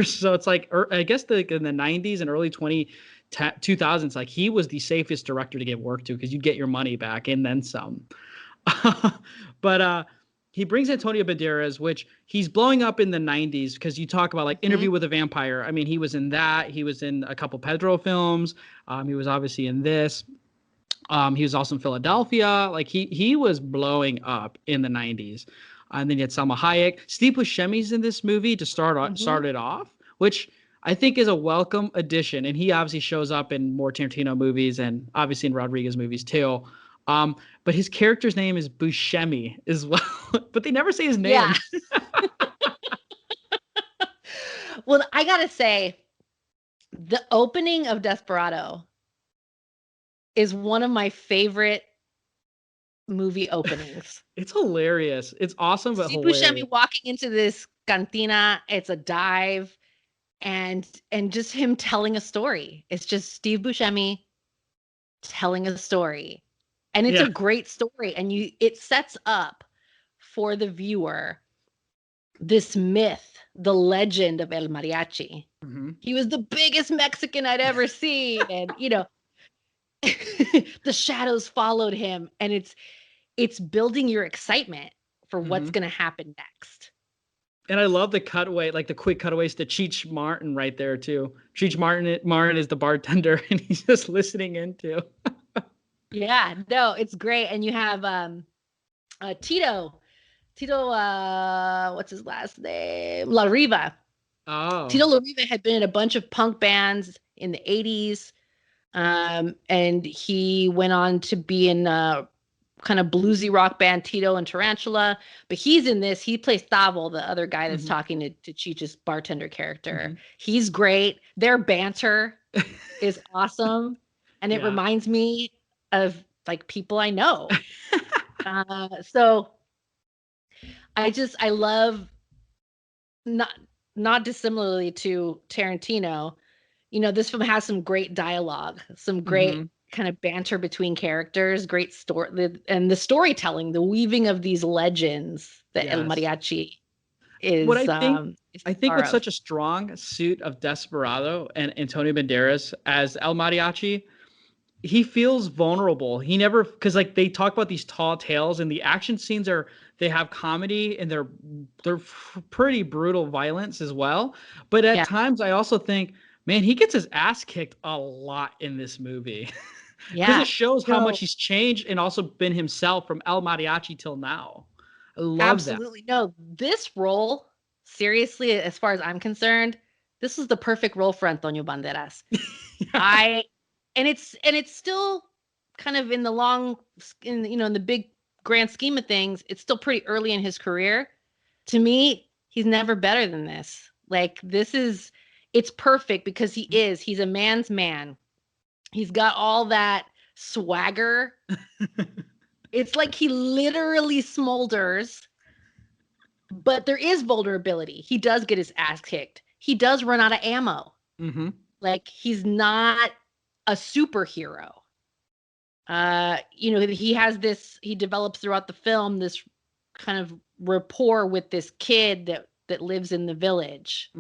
[SPEAKER 7] So it's like, I guess in the 90s and early 2000s, like he was the safest director to get work to, because you get your money back and then some. But he brings Antonio Banderas, which he's blowing up in the 90s, because you talk about like Interview with a Vampire. I mean, he was in that. He was in a couple Pedro films. He was obviously in this. He was also in Philadelphia. Like he was blowing up in the 90s. And then you had Salma Hayek. Steve Buscemi's in this movie to start it off, which I think is a welcome addition. And he obviously shows up in more Tarantino movies and obviously in Rodriguez movies too. But his character's name is Buscemi as well, but they never say his name. Yeah.
[SPEAKER 11] Well, I gotta say, the opening of Desperado is one of my favorite movie openings.
[SPEAKER 7] It's hilarious. It's awesome, but
[SPEAKER 11] Steve
[SPEAKER 7] hilarious.
[SPEAKER 11] Buscemi walking into this cantina. It's a dive, and just him telling a story. It's just Steve Buscemi telling a story. And it's a great story, and it sets up for the viewer this myth, the legend of El Mariachi. He was the biggest Mexican I'd ever seen, and you know, the shadows followed him, and it's building your excitement for what's going to happen next.
[SPEAKER 7] And I love the cutaway, like the quick cutaways to Cheech Martin right there too. Cheech Martin is the bartender, and he's just listening in too.
[SPEAKER 11] Yeah, no, it's great. And you have Tito, what's his last name? La Riva.
[SPEAKER 7] Oh.
[SPEAKER 11] Tito La Riva had been in a bunch of punk bands in the 80s. And he went on to be in a kind of bluesy rock band, Tito and Tarantula. But he's in this. He plays Thavo, the other guy that's talking to Cheech's bartender character. He's great. Their banter is awesome. And it reminds me of like people I know. So I love not dissimilarly to Tarantino, this film has some great dialogue, some great kind of banter between characters, great story, and the storytelling, the weaving of these legends that El Mariachi is.
[SPEAKER 7] What I think with
[SPEAKER 11] of.
[SPEAKER 7] such a strong suit of Desperado and Antonio Banderas as El Mariachi, he feels vulnerable. He never, because like they talk about these tall tales, and the action scenes they have comedy, and they're pretty brutal violence as well. But at times, I also think, man, he gets his ass kicked a lot in this movie. Because it shows how much he's changed and also been himself from El Mariachi till now. I love that.
[SPEAKER 11] Absolutely. No, this role, seriously, as far as I'm concerned, this is the perfect role for Antonio Banderas. And it's still kind of in the big grand scheme of things, it's still pretty early in his career. To me, he's never better than this. Like, it's perfect because he's a man's man. He's got all that swagger. It's like he literally smolders, but there is vulnerability. He does get his ass kicked. He does run out of ammo. Like, he's not a superhero. He develops throughout the film this kind of rapport with this kid that lives in the village.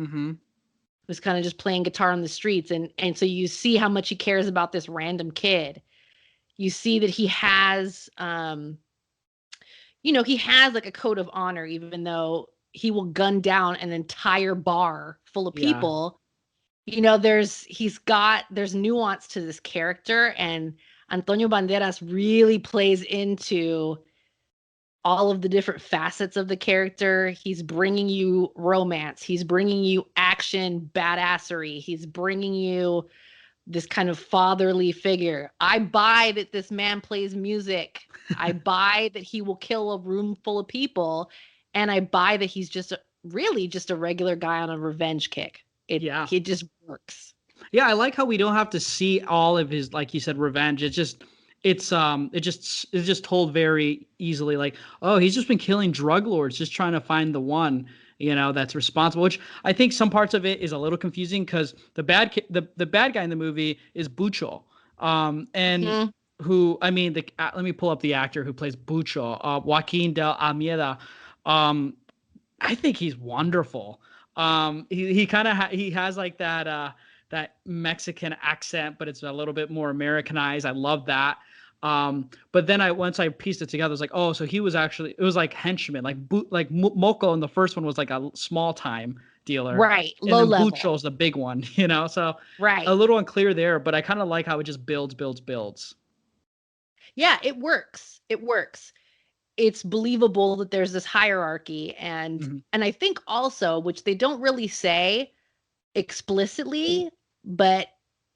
[SPEAKER 11] Who's kind of just playing guitar on the streets. And so you see how much he cares about this random kid. You see that he has, he has like a code of honor, even though he will gun down an entire bar full of people. There's nuance to this character, and Antonio Banderas really plays into all of the different facets of the character. He's bringing you romance. He's bringing you action, badassery. He's bringing you this kind of fatherly figure. I buy that this man plays music. I buy that he will kill a room full of people. And I buy that he's just a regular guy on a revenge kick. It just works.
[SPEAKER 7] Yeah, I like how we don't have to see all of his, like you said, revenge. It's just told very easily, like, oh, he's just been killing drug lords, just trying to find the one, that's responsible, which I think some parts of it is a little confusing because the bad guy in the movie is Bucho. Who, I mean, let me pull up the actor who plays Bucho, Joaquin de Almeida. I think he's wonderful. He kind of he has like that Mexican accent, but it's a little bit more Americanized. I love that. But then once I pieced it together, I was like, oh, so it was like henchman, like Moko in the first one was like a small time dealer,
[SPEAKER 11] right?
[SPEAKER 7] And
[SPEAKER 11] low
[SPEAKER 7] then
[SPEAKER 11] level.
[SPEAKER 7] Bucho's the big one, so
[SPEAKER 11] right.
[SPEAKER 7] A little unclear there, but I kind of like how it just builds.
[SPEAKER 11] Yeah, it works. It's believable that there's this hierarchy, and I think also, which they don't really say explicitly, but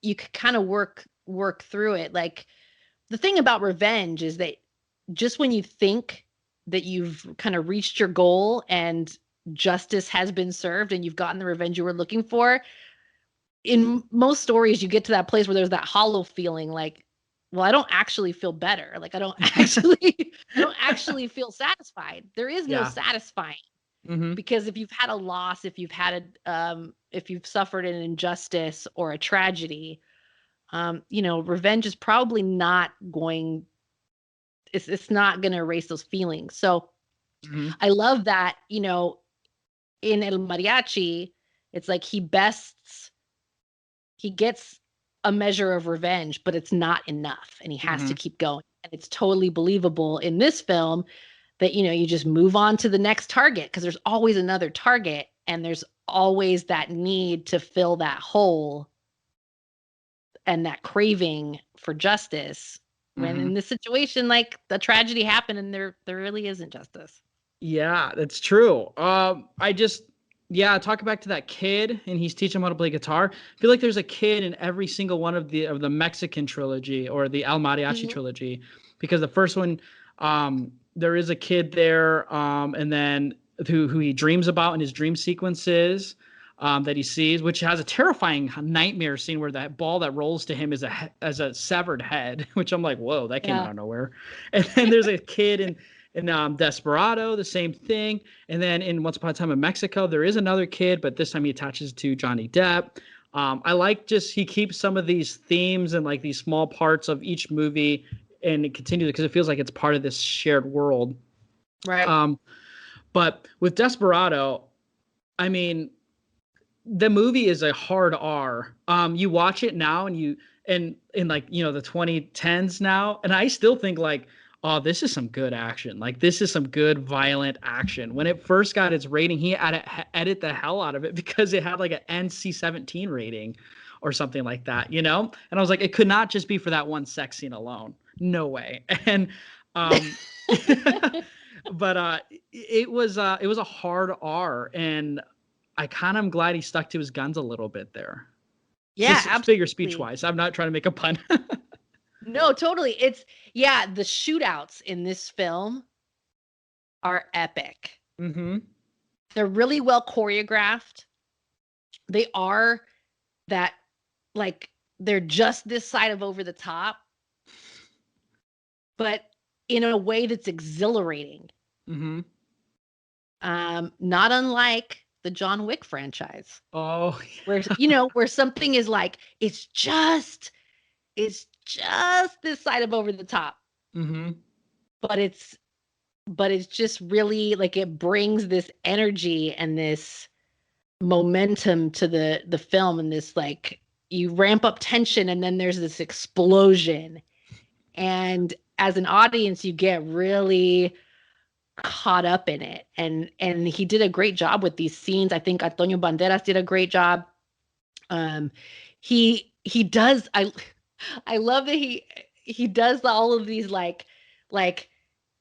[SPEAKER 11] you could kind of work through it. Like, the thing about revenge is that just when you think that you've kind of reached your goal and justice has been served and you've gotten the revenge you were looking for, in most stories you get to that place where there's that hollow feeling, like, well, I don't actually feel better. Like, I don't actually feel satisfied. There is no satisfying. Because if you've had a loss, if you've suffered an injustice or a tragedy, revenge is probably not going. It's not going to erase those feelings. So, I love that. In El Mariachi, it's like he gets a measure of revenge, but it's not enough, and he has to keep going. And it's totally believable in this film that, you just move on to the next target, because there's always another target, and there's always that need to fill that hole and that craving for justice. When in this situation, like, the tragedy happened and there really isn't justice.
[SPEAKER 7] Yeah, that's true. Talking back to that kid, and he's teaching him how to play guitar. I feel like there's a kid in every single one of the Mexican trilogy or the El Mariachi trilogy, because the first one, there is a kid there, and then who he dreams about in his dream sequences, that he sees, which has a terrifying nightmare scene where that ball that rolls to him is a severed head, which I'm like, whoa, that came out of nowhere. And then there's a kid In Desperado, the same thing. And then in Once Upon a Time in Mexico, there is another kid, but this time he attaches to Johnny Depp. I like just he keeps some of these themes and like these small parts of each movie and it continues because it feels like it's part of this shared world.
[SPEAKER 11] Right.
[SPEAKER 7] But with Desperado, I mean, the movie is a hard R. You watch it now and in like, you know, the 2010s now, and I still think like, oh, this is some good action. Like this is some good violent action. When it first got its rating, he had to edit the hell out of it because it had like an NC-17 rating or something like that, you know? And I was like, it could not just be for that one sex scene alone. No way. And but it was a hard R, and I kind of am glad he stuck to his guns a little bit there.
[SPEAKER 11] Yeah,
[SPEAKER 7] just
[SPEAKER 11] absolutely.
[SPEAKER 7] figure speech wise. I'm not trying to make a pun.
[SPEAKER 11] No, totally. The shootouts in this film are epic.
[SPEAKER 7] Mm-hmm.
[SPEAKER 11] They're really well choreographed. They are that, like, they're just this side of over the top, but in a way that's exhilarating.
[SPEAKER 7] Mm-hmm.
[SPEAKER 11] Not unlike the John Wick franchise.
[SPEAKER 7] Oh,
[SPEAKER 11] where where something is like it's just this side of over the top.
[SPEAKER 7] Mm-hmm.
[SPEAKER 11] But it's just really like it brings this energy and this momentum to the film, and this like you ramp up tension and then there's this explosion, and as an audience you get really caught up in it, and he did a great job with these scenes. I think Antonio Banderas did a great job. He does. I love that he does all of these like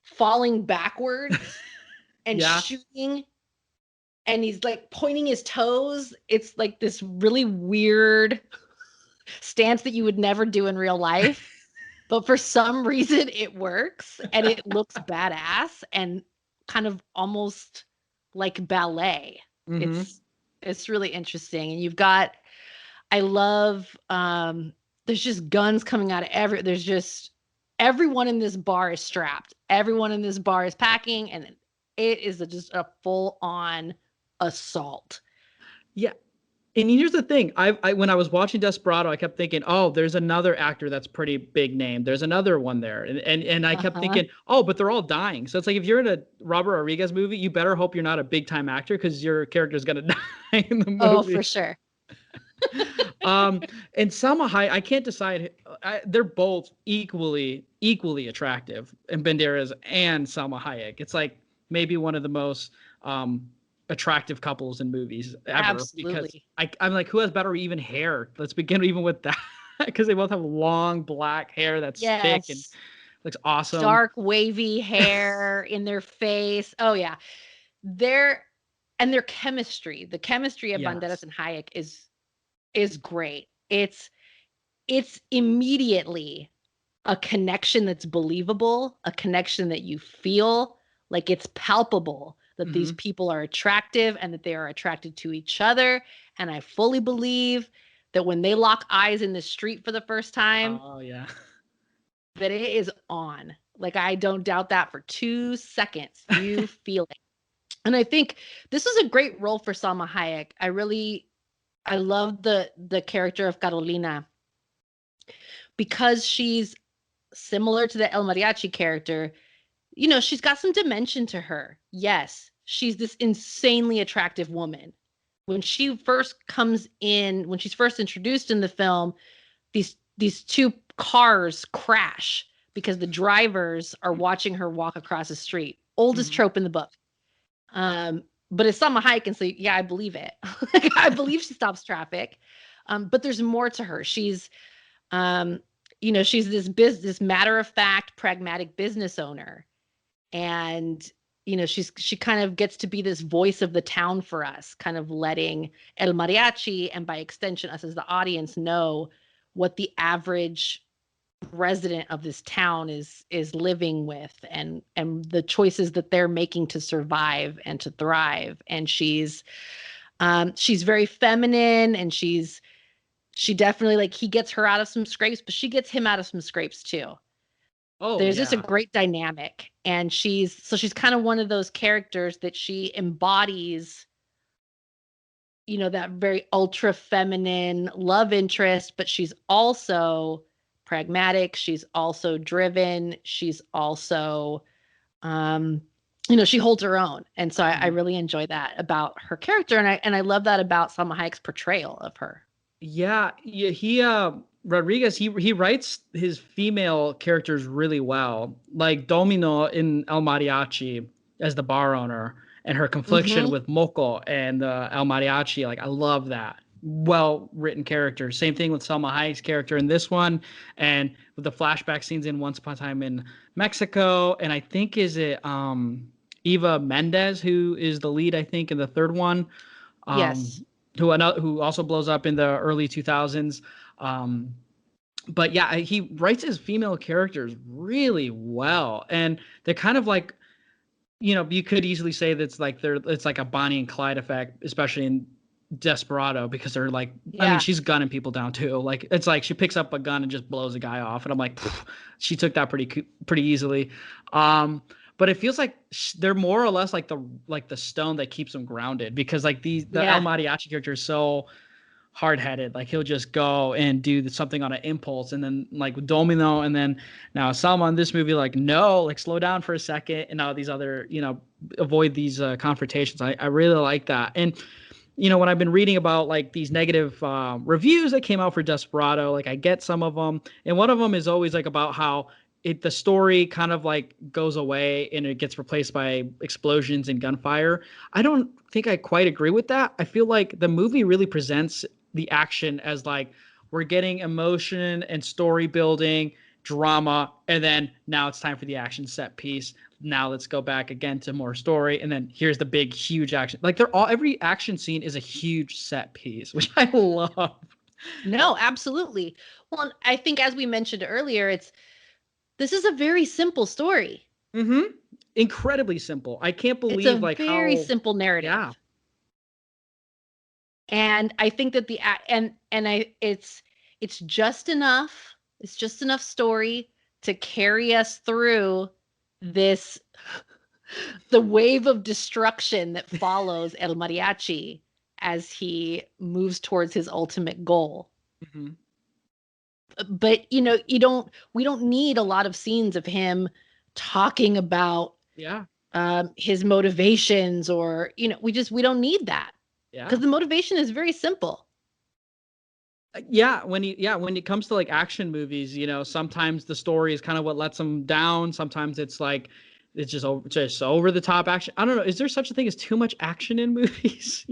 [SPEAKER 11] falling backwards and shooting, and he's like pointing his toes. It's like this really weird stance that you would never do in real life. But for some reason it works and it looks badass and kind of almost like ballet.
[SPEAKER 7] Mm-hmm.
[SPEAKER 11] It's really interesting. And you've got, I love, there's just guns coming out of there's just, everyone in this bar is strapped. Everyone in this bar is packing, and it is just a full on assault. Yeah.
[SPEAKER 7] And here's the thing. I when I was watching Desperado, I kept thinking, oh, there's another actor that's pretty big name. There's another one there. And I kept thinking, oh, but they're all dying. So it's like if you're in a Robert Rodriguez movie, you better hope you're not a big time actor because your character's gonna die in the movie.
[SPEAKER 11] Oh, for sure.
[SPEAKER 7] And Salma Hayek, I can't decide. They're both equally attractive, and Banderas and Salma Hayek. It's like maybe one of the most attractive couples in movies ever.
[SPEAKER 11] Absolutely.
[SPEAKER 7] Because I'm like, who has better even hair? Let's begin even with that, because they both have long black hair that's thick and looks awesome.
[SPEAKER 11] Dark wavy hair in their face. Oh yeah, their chemistry. The chemistry of Banderas and Hayek is great. It's immediately a connection that's believable, a connection that you feel like it's palpable that these people are attractive and that they are attracted to each other. And I fully believe that when they lock eyes in the street for the first time, that it is on. Like, I don't doubt that for 2 seconds. You feel it. And I think this is a great role for Salma Hayek. I love the character of Carolina because she's similar to the El Mariachi character. You know, she's got some dimension to her. Yes, she's this insanely attractive woman. When she first comes in, when she's first introduced in the film, these two cars crash because the drivers are watching her walk across the street. Oldest trope in the book. But it's Salma Hayek, and so yeah, I believe it. I believe she stops traffic. But there's more to her. She's she's this matter of fact, pragmatic business owner. And, she kind of gets to be this voice of the town for us, kind of letting El Mariachi, and by extension us as the audience, know what the average resident of this town is living with, and the choices that they're making to survive and to thrive. And she's very feminine, and she definitely, like, he gets her out of some scrapes, but she gets him out of some scrapes too.
[SPEAKER 7] Oh,
[SPEAKER 11] There's just a
[SPEAKER 7] yeah.
[SPEAKER 11] great dynamic, and she's kind of one of those characters that she embodies, that very ultra feminine love interest, but she's also pragmatic, she's also driven, she's also she holds her own. And so I really enjoy that about her character, and I love that about Salma Hayek's portrayal of her.
[SPEAKER 7] Yeah, he Rodriguez, he writes his female characters really well. Like Domino in El Mariachi as the bar owner, and her confliction with Moco and El Mariachi. Like, I love that. Well written character. Same thing with Salma Hayek's character in this one, and with the flashback scenes in Once Upon a Time in Mexico. And I think is it Eva Mendes who is the lead, I think, in the third one.
[SPEAKER 11] Yes.
[SPEAKER 7] Who also blows up in the early 2000s. But yeah, he writes his female characters really well, and they're kind of like, you could easily say that's like it's like a Bonnie and Clyde effect, especially in Desperado, because they're like, I mean, she's gunning people down too. Like, it's like she picks up a gun and just blows a guy off, and I'm like, she took that pretty easily. But it feels like they're more or less like the stone that keeps them grounded, because like the El Mariachi character is so hard-headed. Like, he'll just go and do something on an impulse, and then like with Domino, and then now Salma in this movie, like, no, like, slow down for a second, and now these other, avoid these confrontations. I really like that. And when I've been reading about like these negative reviews that came out for Desperado, like, I get some of them, and one of them is always like about how the story kind of like goes away and it gets replaced by explosions and gunfire. I don't think I quite agree with that. I feel like the movie really presents the action as like, we're getting emotion and story building, drama, and then now it's time for the action set piece. Now let's go back again to more story, and then here's the big, huge action. Like, every action scene is a huge set piece, which I love.
[SPEAKER 11] No, absolutely. Well, I think, as we mentioned earlier, this is a very simple story.
[SPEAKER 7] Mm-hmm. Incredibly simple. I can't believe
[SPEAKER 11] it's a very simple narrative.
[SPEAKER 7] Yeah.
[SPEAKER 11] And I think that it's just enough. It's just enough story to carry us through the wave of destruction that follows El Mariachi as he moves towards his ultimate goal.
[SPEAKER 7] Mm-hmm.
[SPEAKER 11] But we don't need a lot of scenes of him talking about his motivations, or we don't need that, because the motivation is very simple.
[SPEAKER 7] When it comes to like action movies, sometimes the story is kind of what lets them down. Sometimes it's like it's just over the top action. I don't know, is there such a thing as too much action in movies?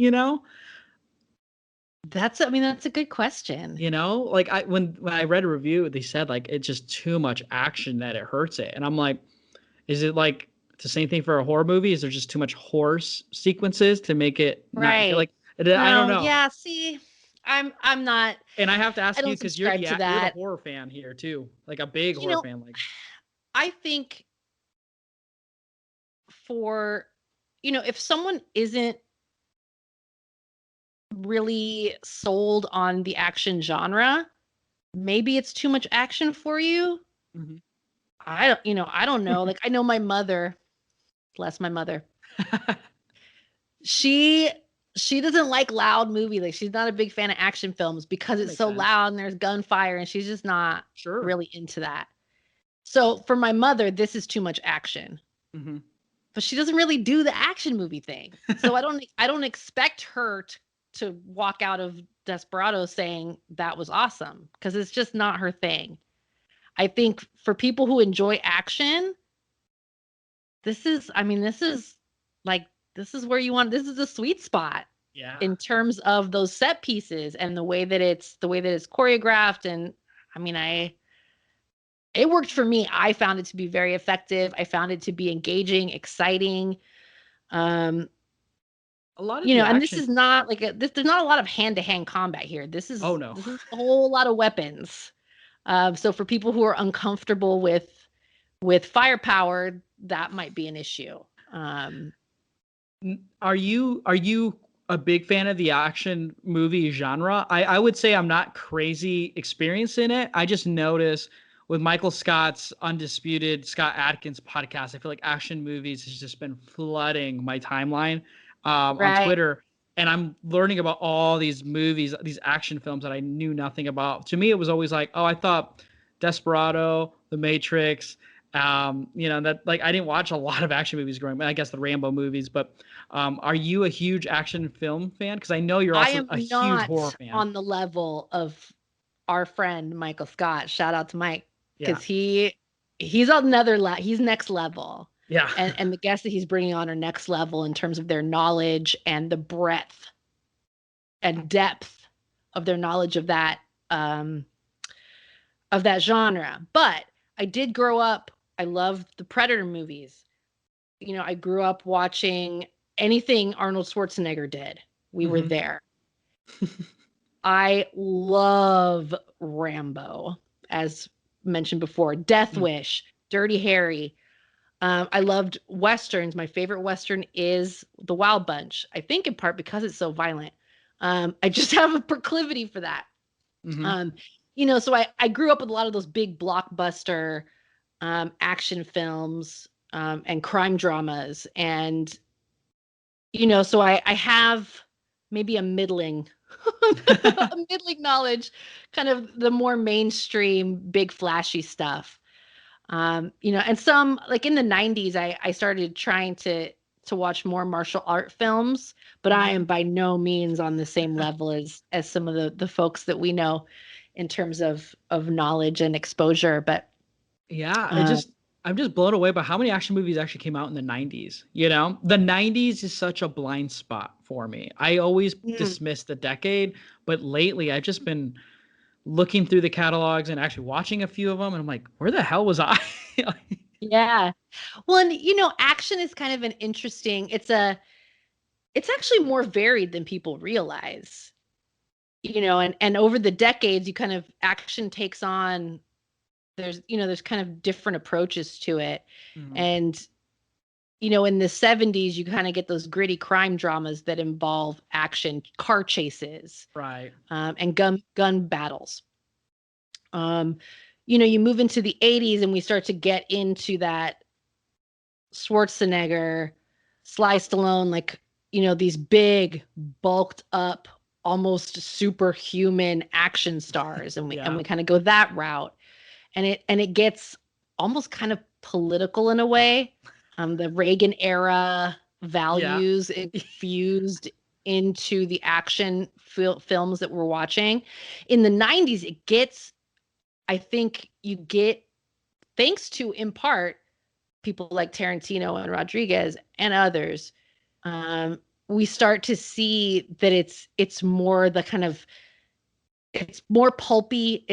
[SPEAKER 11] That's a good question.
[SPEAKER 7] Like, when I read a review, they said like it's just too much action that it hurts it. And I'm like, is it like the same thing for a horror movie? Is there just too much horse sequences to make it
[SPEAKER 11] right?
[SPEAKER 7] I don't know.
[SPEAKER 11] Yeah, see, I'm not.
[SPEAKER 7] And I have to ask you, because you're the
[SPEAKER 11] you're
[SPEAKER 7] horror fan here too, like a big horror fan. Like,
[SPEAKER 11] I think if someone isn't really sold on the action genre, maybe it's too much action for you.
[SPEAKER 7] Mm-hmm.
[SPEAKER 11] I don't know. Like, I know my mother, bless my mother. She doesn't like loud movies. Like, she's not a big fan of action films because it's so loud and there's gunfire, and she's just not really into that. So for my mother, this is too much action.
[SPEAKER 7] Mm-hmm.
[SPEAKER 11] But she doesn't really do the action movie thing. So I don't expect her to walk out of Desperado saying that was awesome, because it's just not her thing. I think for people who enjoy action, this is where you want. This is the sweet spot.
[SPEAKER 7] Yeah.
[SPEAKER 11] In terms of those set pieces and the way that it's choreographed, and it worked for me. I found it to be very effective. I found it to be engaging, exciting. A
[SPEAKER 7] lot of
[SPEAKER 11] and this is not like there's not a lot of hand-to-hand combat here. This is this is a whole lot of weapons. So for people who are uncomfortable with firepower, that might be an issue.
[SPEAKER 7] Are you a big fan of the action movie genre? I would say I'm not crazy experienced in it. I just notice with Michael Scott's Undisputed Scott Adkins podcast, I feel like action movies has just been flooding my timeline on Twitter. And I'm learning about all these movies, these action films that I knew nothing about. To me, it was always like, oh, I thought Desperado, The Matrix, that like I didn't watch a lot of action movies growing up. I guess the Rambo movies, but are you a huge action film fan? Because I know you're also a huge horror fan.
[SPEAKER 11] On the level of our friend Michael Scott. Shout out to Mike, because he's another he's next level.
[SPEAKER 7] Yeah,
[SPEAKER 11] and the guests that he's bringing on are next level in terms of their knowledge and the breadth and depth of their knowledge of that genre. But I did grow up. I loved the Predator movies. I grew up watching anything Arnold Schwarzenegger did. We were there. I love Rambo, as mentioned before. Death Wish, Dirty Harry. I loved Westerns. My favorite Western is The Wild Bunch. I think in part because it's so violent. I just have a proclivity for that. So I grew up with a lot of those big blockbuster action films and crime dramas. And, so I have maybe a middling knowledge, kind of the more mainstream, big flashy stuff. And some, like in the 90s, I started trying to watch more martial art films, but I am by no means on the same level as some of the folks that we know in terms of knowledge and exposure. But
[SPEAKER 7] yeah, I'm just blown away by how many action movies actually came out in the 90s. The 90s is such a blind spot for me. I always dismiss the decade, but lately I've just been looking through the catalogs and actually watching a few of them, and I'm like, where the hell was I?
[SPEAKER 11] Yeah. Well, and action is kind of an interesting, it's actually more varied than people realize. And over the decades, action takes on, there's kind of different approaches to it. And, in the 70s, you kind of get those gritty crime dramas that involve action, car chases,
[SPEAKER 7] right,
[SPEAKER 11] and gun battles. You move into the 80s and we start to get into that Schwarzenegger, Sly Stallone, these big, bulked up, almost superhuman action stars, and we kind of go that route, and it gets almost kind of political in a way. The Reagan era values infused into the action films that we're watching. In the 90s, it gets, I think you get, thanks to, in part, people like Tarantino and Rodriguez and others, we start to see that it's more the kind of, it's more pulpy.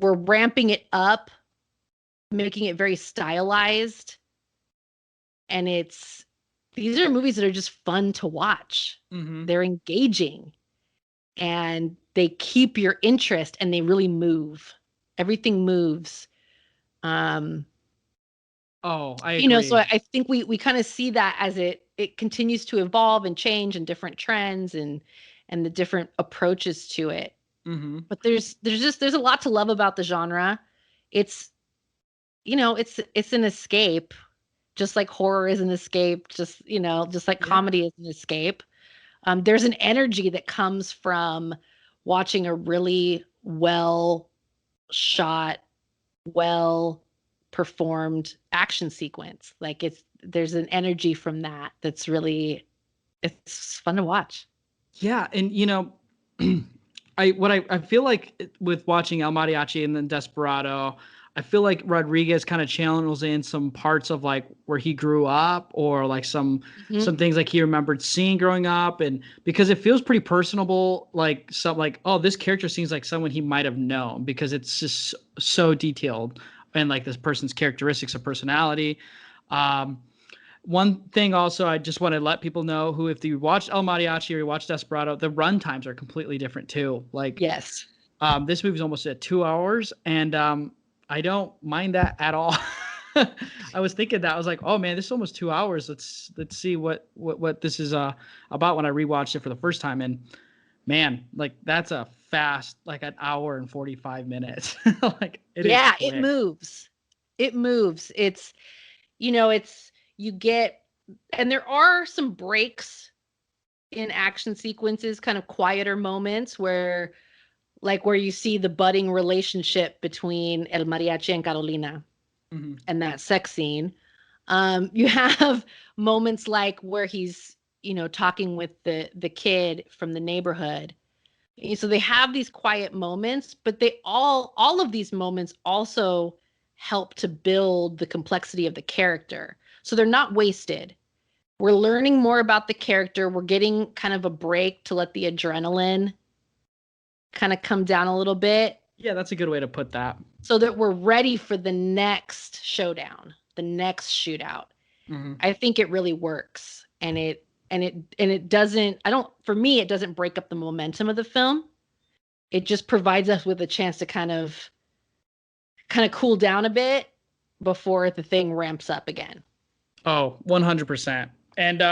[SPEAKER 11] We're ramping it up, making it very stylized. And these are movies that are just fun to watch. They're engaging and they keep your interest, and they really move. Everything moves.
[SPEAKER 7] I agree.
[SPEAKER 11] So I think we kind of see that as it continues to evolve and change, and different trends and the different approaches to it. But there's a lot to love about the genre. It's an escape, just like horror is an escape, just like comedy is an escape. There's an energy that comes from watching a really well shot, well performed action sequence. Like there's an energy from that that's really, it's fun to watch.
[SPEAKER 7] Yeah. And I feel like with watching El Mariachi and then Desperado, I feel like Rodriguez kind of channels in some parts of like where he grew up, or like some things like he remembered seeing growing up, and because it feels pretty personable, like oh, this character seems like someone he might have known, because it's just so detailed, and like this person's characteristics of personality. One thing also, I just want to let people know who, if you watched El Mariachi or you watched Desperado, the run times are completely different too. Like,
[SPEAKER 11] yes,
[SPEAKER 7] this movie's almost at 2 hours, and I don't mind that at all. I was thinking that, I was like, oh man, this is almost 2 hours. Let's see what this is about when I rewatched it for the first time. And man, like that's a fast, like an hour and 45 minutes. Like it is
[SPEAKER 11] Yeah,
[SPEAKER 7] quick.
[SPEAKER 11] it moves. It moves. It's, it's, you get, and there are some breaks in action sequences, kind of quieter moments where you see the budding relationship between El Mariachi and Carolina and that sex scene. You have moments like where he's, talking with the kid from the neighborhood. So they have these quiet moments, but they all of these moments also help to build the complexity of the character. So they're not wasted. We're learning more about the character. We're getting kind of a break to let the adrenaline kind of come down a little bit.
[SPEAKER 7] Yeah, that's a good way to put that.
[SPEAKER 11] So that we're ready for the next showdown, the next shootout. I think it really works. And it doesn't, for me, it doesn't break up the momentum of the film. It just provides us with a chance to kind of cool down a bit before the thing ramps up again.
[SPEAKER 7] Oh, 100%. And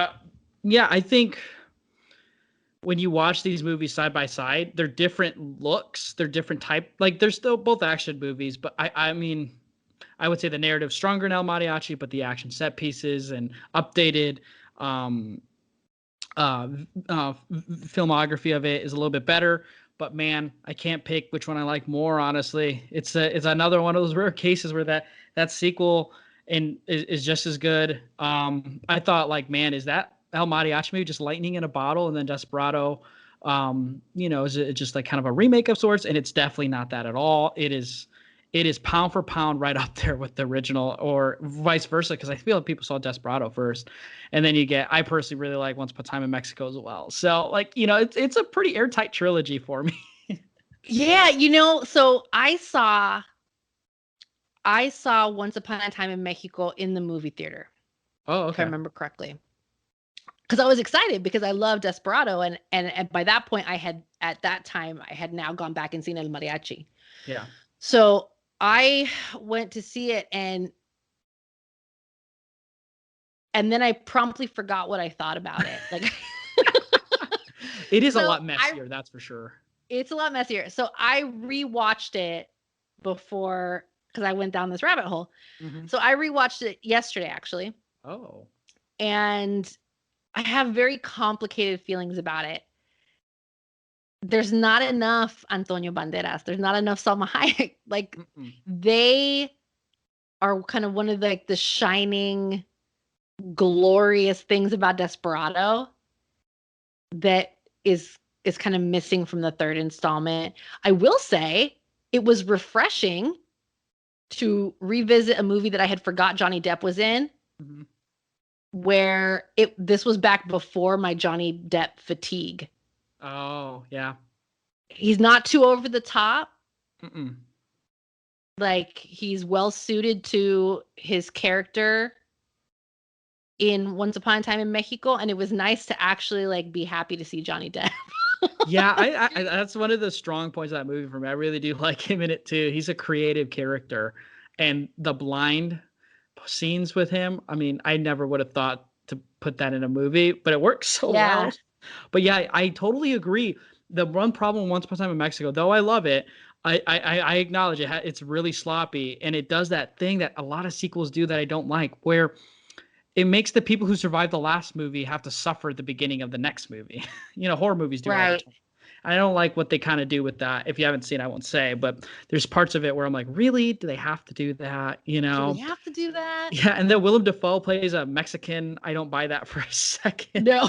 [SPEAKER 7] yeah, I think when you watch these movies side by side, they're different looks, they're different type. Like they're still both action movies, but I mean, I would say the narrative's stronger in El Mariachi, but the action set pieces and updated filmography of it is a little bit better. But man, I can't pick which one I like more. Honestly, it's another one of those rare cases where that sequel is just as good. I thought like, man, is that El Mariachi movie just lightning in a bottle? And then Desperado, is it just like kind of a remake of sorts? And it's definitely not that at all. It is pound for pound right up there with the original, or vice versa, because I feel like people saw Desperado first, and then I personally really like Once Upon a Time in Mexico as well. So like, it's a pretty airtight trilogy for me.
[SPEAKER 11] Yeah, so I saw Once Upon a Time in Mexico in the movie theater.
[SPEAKER 7] Oh, okay.
[SPEAKER 11] If I remember correctly. Because I was excited because I love Desperado, and by that point I had now gone back and seen El Mariachi.
[SPEAKER 7] Yeah.
[SPEAKER 11] So I went to see it and then I promptly forgot what I thought about it. Like
[SPEAKER 7] it is a lot messier, that's for sure.
[SPEAKER 11] It's a lot messier. So I rewatched it before, because I went down this rabbit hole. So I rewatched it yesterday, actually.
[SPEAKER 7] Oh.
[SPEAKER 11] And I have very complicated feelings about it. There's not enough Antonio Banderas. There's not enough Salma Hayek. Like they are kind of one of the shining, glorious things about Desperado that is kind of missing from the third installment. I will say it was refreshing to revisit a movie that I had forgot Johnny Depp was in, where this was back before my Johnny Depp fatigue.
[SPEAKER 7] Oh, yeah.
[SPEAKER 11] He's not too over the top. Like he's well suited to his character in Once Upon a Time in Mexico, and it was nice to actually like be happy to see Johnny Depp.
[SPEAKER 7] Yeah, I that's one of the strong points of that movie for me. I really do like him in it too. He's a creative character, and the blind scenes with him, I mean, I never would have thought to put that in a movie, but it works so well. But yeah, I totally agree. The one problem Once Upon a Time in Mexico, though I love it, I acknowledge it. It's really sloppy, and it does that thing that a lot of sequels do that I don't like, where it makes the people who survived the last movie have to suffer at the beginning of the next movie. Horror movies do that. I don't like what they kind of do with that. If you haven't seen it, I won't say, but there's parts of it where I'm like, really? Do they have to do that? Do
[SPEAKER 11] they have to do that?
[SPEAKER 7] Yeah, and then Willem Dafoe plays a Mexican. I don't buy that for a second.
[SPEAKER 11] No.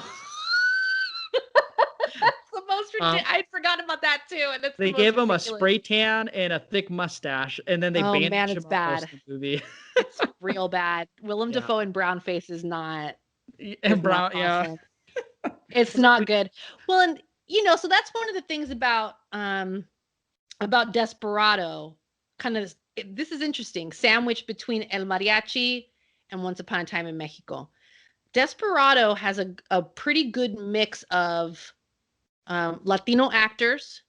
[SPEAKER 11] The most ridiculous. I'd forgotten about that too. And
[SPEAKER 7] they gave him a spray tan and a thick mustache, and then they bandaged him up most of the movie.
[SPEAKER 11] It's real bad. Willem Dafoe in brown face is not.
[SPEAKER 7] And brown,
[SPEAKER 11] awesome. It's not good. Well, and so that's one of the things about Desperado. Kind of, this is interesting. Sandwiched between El Mariachi and Once Upon a Time in Mexico. Desperado has a pretty good mix of Latino actors,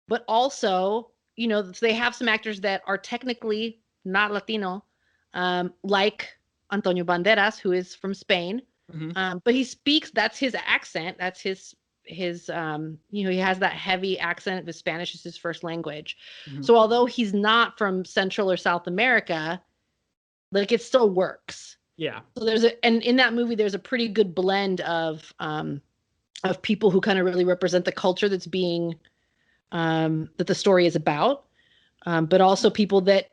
[SPEAKER 11] but also, they have some actors that are technically not Latino, like Antonio Banderas, who is from Spain, but he speaks, that's his accent, that's his he has that heavy accent, but Spanish is his first language. So although he's not from Central or South America, like it still works.
[SPEAKER 7] Yeah.
[SPEAKER 11] So and in that movie, there's a pretty good blend of people who kind of really represent the culture that's being, that the story is about, but also people that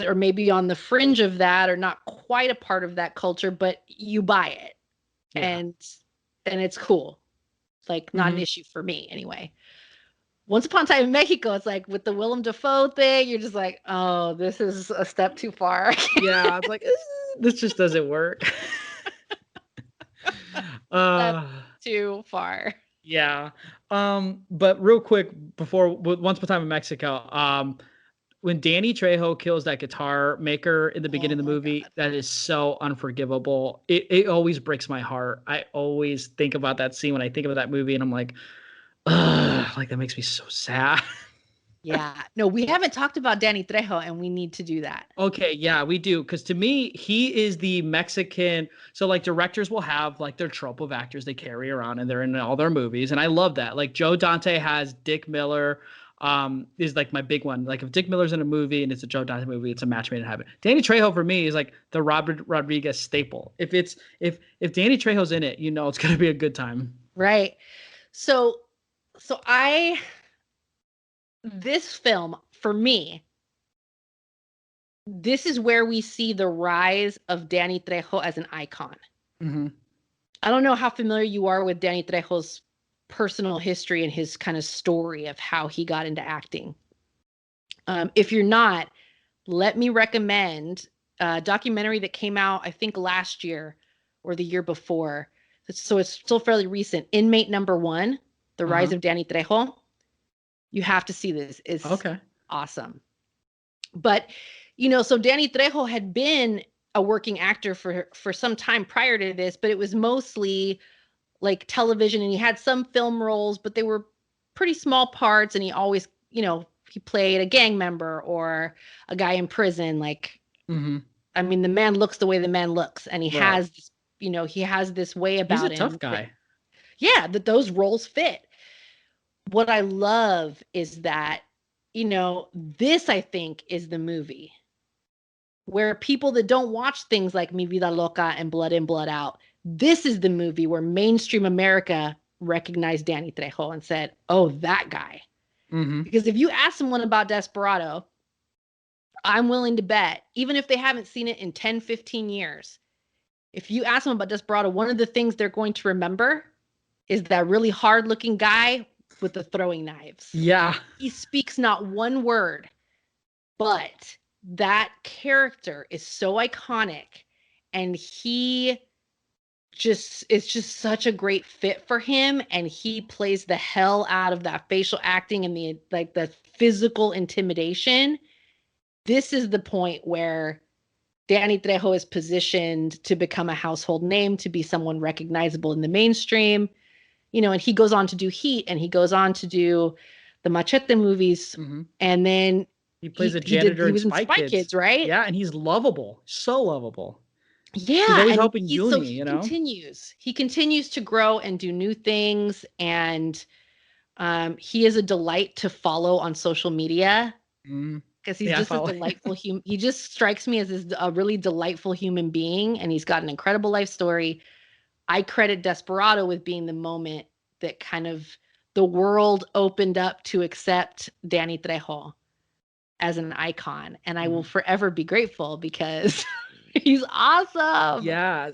[SPEAKER 11] are maybe on the fringe of that or not quite a part of that culture, but you buy it. Yeah. And it's cool. Like not an issue for me anyway. Once Upon a Time in Mexico, it's like with the Willem Dafoe thing, you're just like, oh, this is a step too far.
[SPEAKER 7] Yeah, it's like this just doesn't work.
[SPEAKER 11] Too far.
[SPEAKER 7] Yeah. But real quick before Once Upon a Time in Mexico, when Danny Trejo kills that guitar maker in the beginning of the movie, that is so unforgivable. It always breaks my heart. I always think about that scene when I think about that movie, and I'm like, ugh, like that makes me so sad.
[SPEAKER 11] Yeah. No, we haven't talked about Danny Trejo, and we need to do that.
[SPEAKER 7] Okay, yeah, we do. Because to me, he is the Mexican. So like directors will have like their trope of actors they carry around and they're in all their movies. And I love that. Like Joe Dante has Dick Miller, is like my big one. Like if Dick Miller's in a movie and it's a Joe Dante movie, it's a match made in heaven. Danny Trejo for me is like the Robert Rodriguez staple. If Danny Trejo's in it, you know it's gonna be a good time.
[SPEAKER 11] Right. So this film, for me, this is where we see the rise of Danny Trejo as an icon. I don't know how familiar you are with Danny Trejo's personal history and his kind of story of how he got into acting. If you're not, let me recommend a documentary that came out, I think last year or the year before. So it's still fairly recent. Inmate Number 1, The Rise of Danny Trejo. You have to see this. It's awesome. But, so Danny Trejo had been a working actor for some time prior to this, but it was mostly like television, and he had some film roles, but they were pretty small parts. And he always, he played a gang member or a guy in prison. Like, I mean, the man looks the way the man looks, and he has this, he has this way about him.
[SPEAKER 7] He's a tough guy.
[SPEAKER 11] That those roles fit. What I love is that, this, I think, is the movie where people that don't watch things like Mi Vida Loca and Blood In, Blood Out, this is the movie where mainstream America recognized Danny Trejo and said, oh, that guy. Because if you ask someone about Desperado, I'm willing to bet, even if they haven't seen it in 10, 15 years, if you ask them about Desperado, one of the things they're going to remember is that really hard-looking guy with the throwing knives.
[SPEAKER 7] Yeah.
[SPEAKER 11] He speaks not one word, but that character is so iconic, and it's just such a great fit for him, and he plays the hell out of that facial acting and the physical intimidation. This is the point where Danny Trejo is positioned to become a household name, to be someone recognizable in the mainstream. And he goes on to do Heat, and he goes on to do the Machete movies. And then
[SPEAKER 7] he plays a janitor
[SPEAKER 11] he was in Spy Kids, right?
[SPEAKER 7] Yeah, and he's lovable. So lovable.
[SPEAKER 11] Yeah.
[SPEAKER 7] He's always helping Uni,
[SPEAKER 11] so he continues to grow and do new things. And he is a delight to follow on social media. Because he's just a delightful human. He just strikes me as a really delightful human being, and he's got an incredible life story. I credit Desperado with being the moment that kind of the world opened up to accept Danny Trejo as an icon. And I will forever be grateful because he's awesome.
[SPEAKER 7] Yeah,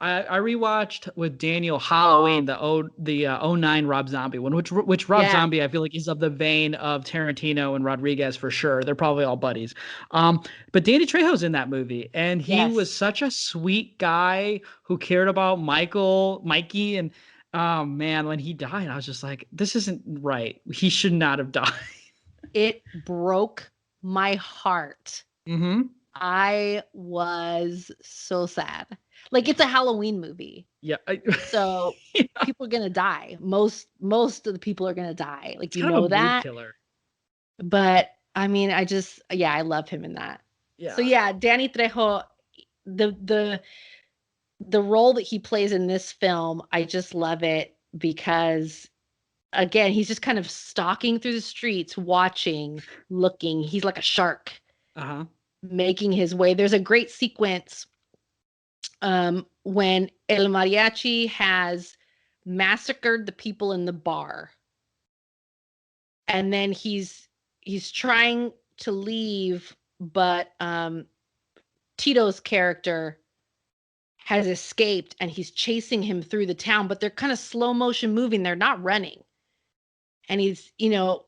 [SPEAKER 7] I rewatched with Daniel Halloween, the 09 Rob Zombie one, which Rob Zombie I feel like is of the vein of Tarantino and Rodriguez for sure. They're probably all buddies. But Danny Trejo's in that movie, and he was such a sweet guy who cared about Mikey, and oh man, when he died, I was just like, this isn't right. He should not have died.
[SPEAKER 11] It broke my heart. I was so sad. Like, it's a Halloween movie.
[SPEAKER 7] Yeah.
[SPEAKER 11] So people are going to die. Most of the people are going to die. Like,
[SPEAKER 7] it's kind of a mood killer.
[SPEAKER 11] But I mean, I love him in that.
[SPEAKER 7] Yeah.
[SPEAKER 11] So yeah, Danny Trejo, the role that he plays in this film, I just love it. because again, he's just kind of stalking through the streets, watching, looking. He's like a shark, making his way. There's a great sequence when El Mariachi has massacred the people in the bar, and then he's trying to leave, but Tito's character has escaped, and he's chasing him through the town, but they're kind of slow motion moving. They're not running. And he's, and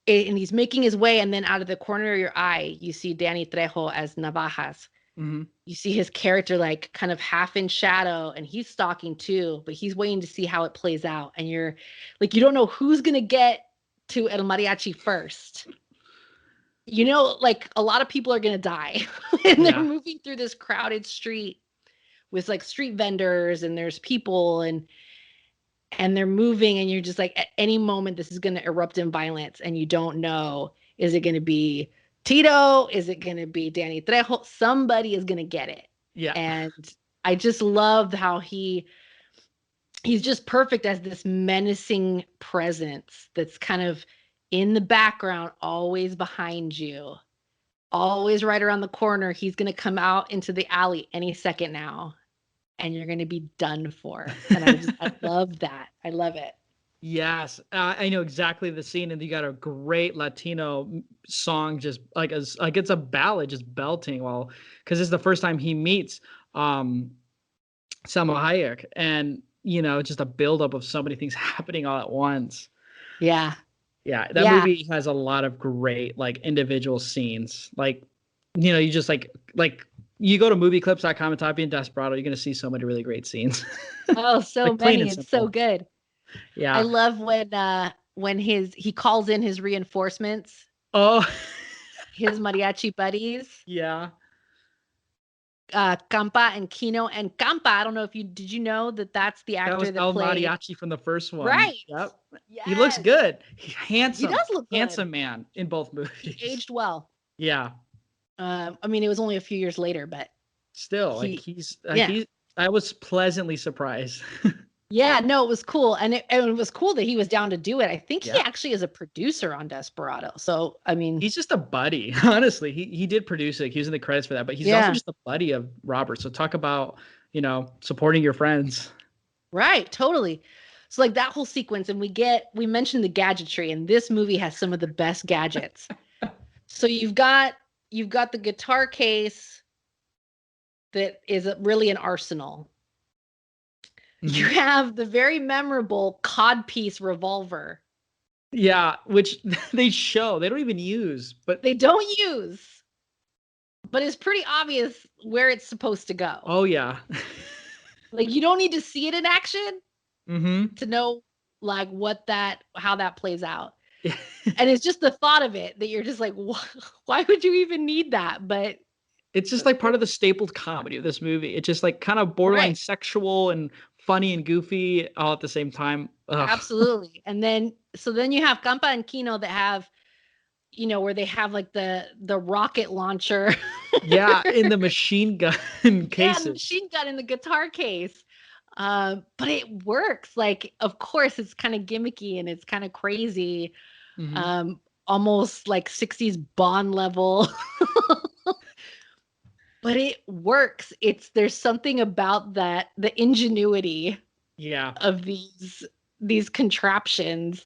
[SPEAKER 11] he's making his way, and then out of the corner of your eye, you see Danny Trejo as Navajas. You see his character like kind of half in shadow, and he's stalking too, but he's waiting to see how it plays out. And you're like, you don't know who's going to get to El Mariachi first. Like a lot of people are going to die and they're moving through this crowded street with like street vendors, and there's people and they're moving, and you're just like, at any moment this is going to erupt in violence, and you don't know, is it going to be Tito? Is it going to be Danny Trejo? Somebody is going to get it. Yeah. And I just love how he's just perfect as this menacing presence that's kind of in the background, always behind you, always right around the corner. He's going to come out into the alley any second now, and you're going to be done for. And I love that. I love it.
[SPEAKER 7] Yes, I know exactly the scene, and you got a great Latino song, just like it's a ballad, just belting. Well, because it's the first time he meets Salma Hayek, and just a buildup of so many things happening all at once.
[SPEAKER 11] Yeah,
[SPEAKER 7] that movie has a lot of great like individual scenes. Like, you just like you go to movieclips.com and type in Desperado, you're gonna see so many really great scenes.
[SPEAKER 11] Oh, so like many! It's so good.
[SPEAKER 7] Yeah,
[SPEAKER 11] I love when he calls in his reinforcements.
[SPEAKER 7] Oh,
[SPEAKER 11] his mariachi buddies.
[SPEAKER 7] Yeah.
[SPEAKER 11] Campa and Kino, and Campa. I don't know if did you know that's the actor that
[SPEAKER 7] El
[SPEAKER 11] played
[SPEAKER 7] Mariachi from the first one.
[SPEAKER 11] Right.
[SPEAKER 7] Yep.
[SPEAKER 11] Yes.
[SPEAKER 7] He looks good. Handsome.
[SPEAKER 11] He does look good.
[SPEAKER 7] Handsome man in both movies.
[SPEAKER 11] He aged well.
[SPEAKER 7] Yeah.
[SPEAKER 11] I mean, it was only a few years later, but
[SPEAKER 7] still, I was pleasantly surprised.
[SPEAKER 11] Yeah, no, it was cool. And it was cool that he was down to do it. I think he actually is a producer on Desperado. So, I mean,
[SPEAKER 7] he's just a buddy. Honestly, he did produce it. He was in the credits for that, but he's also just a buddy of Robert. So talk about, supporting your friends.
[SPEAKER 11] Right. Totally. So like that whole sequence, and we mentioned the gadgetry, and this movie has some of the best gadgets. So you've got the guitar case that is really an arsenal. Mm-hmm. You have the very memorable codpiece revolver.
[SPEAKER 7] Yeah, which they don't even use, but
[SPEAKER 11] they don't use. But it's pretty obvious where it's supposed to go.
[SPEAKER 7] Oh yeah.
[SPEAKER 11] Like you don't need to see it in action to know like how that plays out. And it's just the thought of it that you're just like, why would you even need that? But
[SPEAKER 7] it's just like part of the stapled comedy of this movie. It's just like kind of borderline sexual and funny and goofy all at the same time. Ugh.
[SPEAKER 11] Absolutely. And then you have Campa and Kino that have, where they have like the rocket launcher.
[SPEAKER 7] Yeah, in the machine gun cases.
[SPEAKER 11] Yeah, the machine gun in the guitar case. But it works. Like, of course, it's kind of gimmicky and it's kind of crazy. Mm-hmm. Almost like 60s Bond level. But it works. There's something about that, the ingenuity of these contraptions,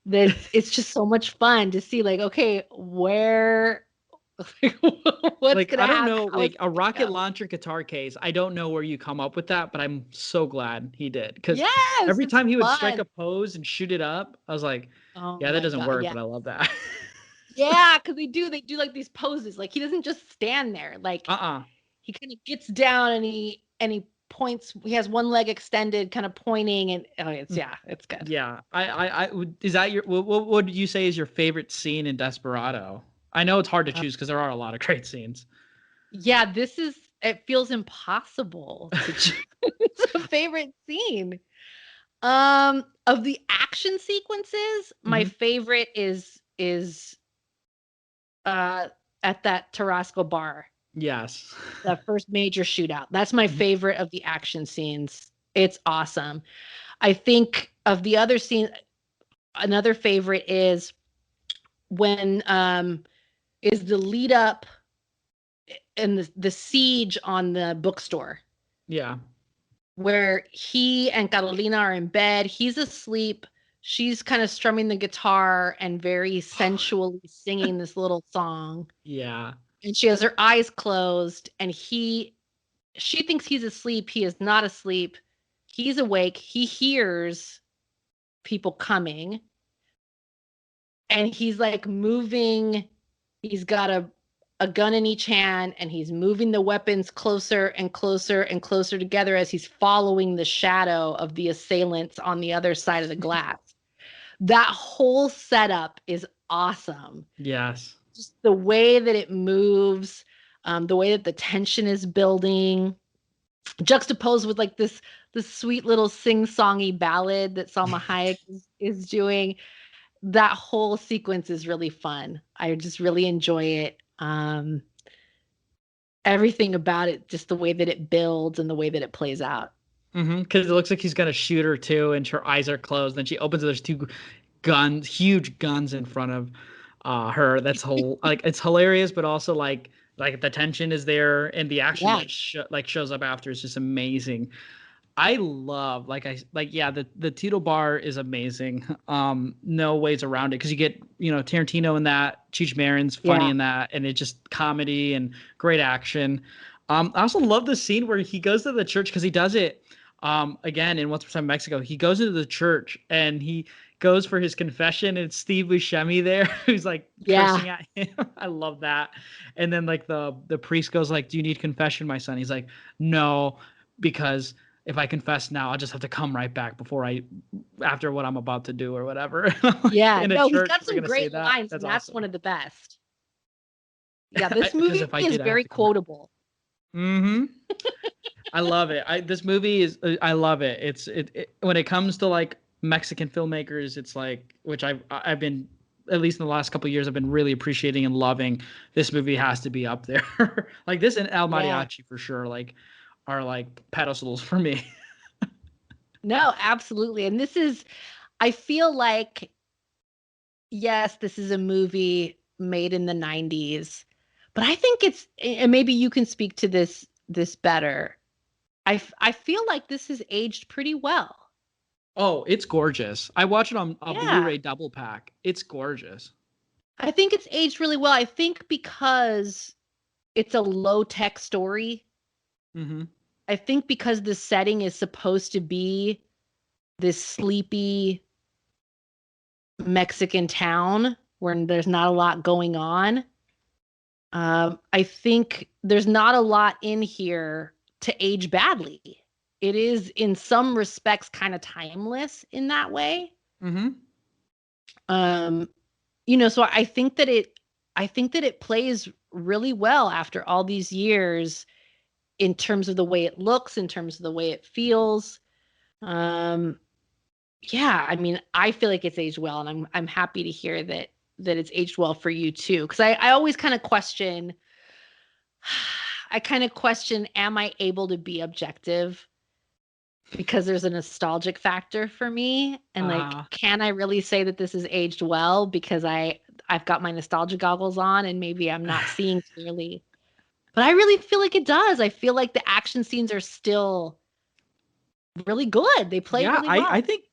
[SPEAKER 11] that it's just so much fun to see, like, okay, what's
[SPEAKER 7] like,
[SPEAKER 11] gonna
[SPEAKER 7] I don't
[SPEAKER 11] happen?
[SPEAKER 7] know, like a rocket launcher guitar case. I don't know where you come up with that, but I'm so glad he did. Because every time he would strike a pose and shoot it up, I was like, that doesn't work, but I love that.
[SPEAKER 11] Yeah, because they do like these poses. Like he doesn't just stand there. Like he kind of gets down and he points. He has one leg extended, kind of pointing, and it's good.
[SPEAKER 7] Yeah, is that what would you say is your favorite scene in Desperado? I know it's hard to choose because there are a lot of great scenes.
[SPEAKER 11] Yeah, it feels impossible to choose a favorite scene. Of the action sequences, my favorite is at that Tarasco bar.
[SPEAKER 7] Yes.
[SPEAKER 11] The first major shootout. That's my favorite of the action scenes. It's awesome. I think of the other scene, another favorite is when is the lead up and the siege on the bookstore.
[SPEAKER 7] Yeah.
[SPEAKER 11] Where he and Carolina are in bed. He's asleep. She's kind of strumming the guitar and very sensually singing this little song.
[SPEAKER 7] Yeah.
[SPEAKER 11] And she has her eyes closed, and she thinks he's asleep. He is not asleep. He's awake. He hears people coming, and he's like moving. He's got a gun in each hand, and he's moving the weapons closer and closer and closer together as he's following the shadow of the assailants on the other side of the glass. That whole setup is awesome.
[SPEAKER 7] Yes.
[SPEAKER 11] Just the way that it moves, the way that the tension is building, juxtaposed with like this sweet little sing-songy ballad that Salma Hayek is doing. That whole sequence is really fun. I just really enjoy it. Everything about it, just the way that it builds and the way that it plays out.
[SPEAKER 7] Because it looks like he's gonna shoot her too, and her eyes are closed. Then she opens it. There's two guns, huge guns in front of her. That's whole like it's hilarious, but also like the tension is there, and the action that shows up after is just amazing. I love the Tito bar is amazing. No ways around it because you get Tarantino in that, Cheech Marin's funny in that, and it's just comedy and great action. I also love the scene where he goes to the church because he does it again in Once Upon a Time in Mexico. He goes into the church and he goes for his confession, and it's Steve Buscemi there who's like cursing at him. I love that. And then like the priest goes like, "Do you need confession, my son?" He's like, "No, because if I confess now, I'll just have to come right back after what I'm about to do or whatever."
[SPEAKER 11] Yeah,
[SPEAKER 7] he's
[SPEAKER 11] got some great lines, and that's one of the best. Yeah, this movie is very quotable.
[SPEAKER 7] I love it. This movie is. I love it. It's when it comes to like Mexican filmmakers, it's like which I've been at least in the last couple of years I've been really appreciating and loving. This movie has to be up there. Like this and El Mariachi for sure. Like are like pedestals for me.
[SPEAKER 11] No, absolutely. And I feel like, yes, this is a movie made in the 90s, but I think and maybe you can speak to this better. I feel like this has aged pretty well.
[SPEAKER 7] Oh, it's gorgeous. I watch it on a Blu-ray double pack. It's gorgeous.
[SPEAKER 11] I think it's aged really well. I think because it's a low-tech story. I think because the setting is supposed to be this sleepy Mexican town where there's not a lot going on. I think there's not a lot in here to age badly. It is in some respects kind of timeless in that way. So I think that it plays really well after all these years in terms of the way it looks, in terms of the way it feels. I mean, I feel like it's aged well, and I'm happy to hear that it's aged well for you too. Because I always kind of question, am I able to be objective? Because there's a nostalgic factor for me, and can I really say that this is aged well because I've got my nostalgia goggles on and maybe I'm not seeing clearly. But I really feel like it does. I feel like the action scenes are still really good. They play really well.
[SPEAKER 7] I think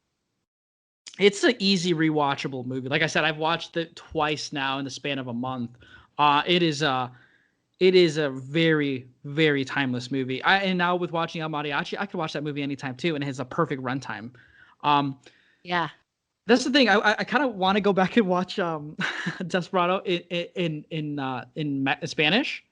[SPEAKER 7] it's an easy rewatchable movie. Like I said, I've watched it twice now in the span of a month. It is a very, very timeless movie. And now with watching El Mariachi, I could watch that movie anytime too, and it has a perfect runtime. That's the thing. I kind of want to go back and watch Desperado in Spanish,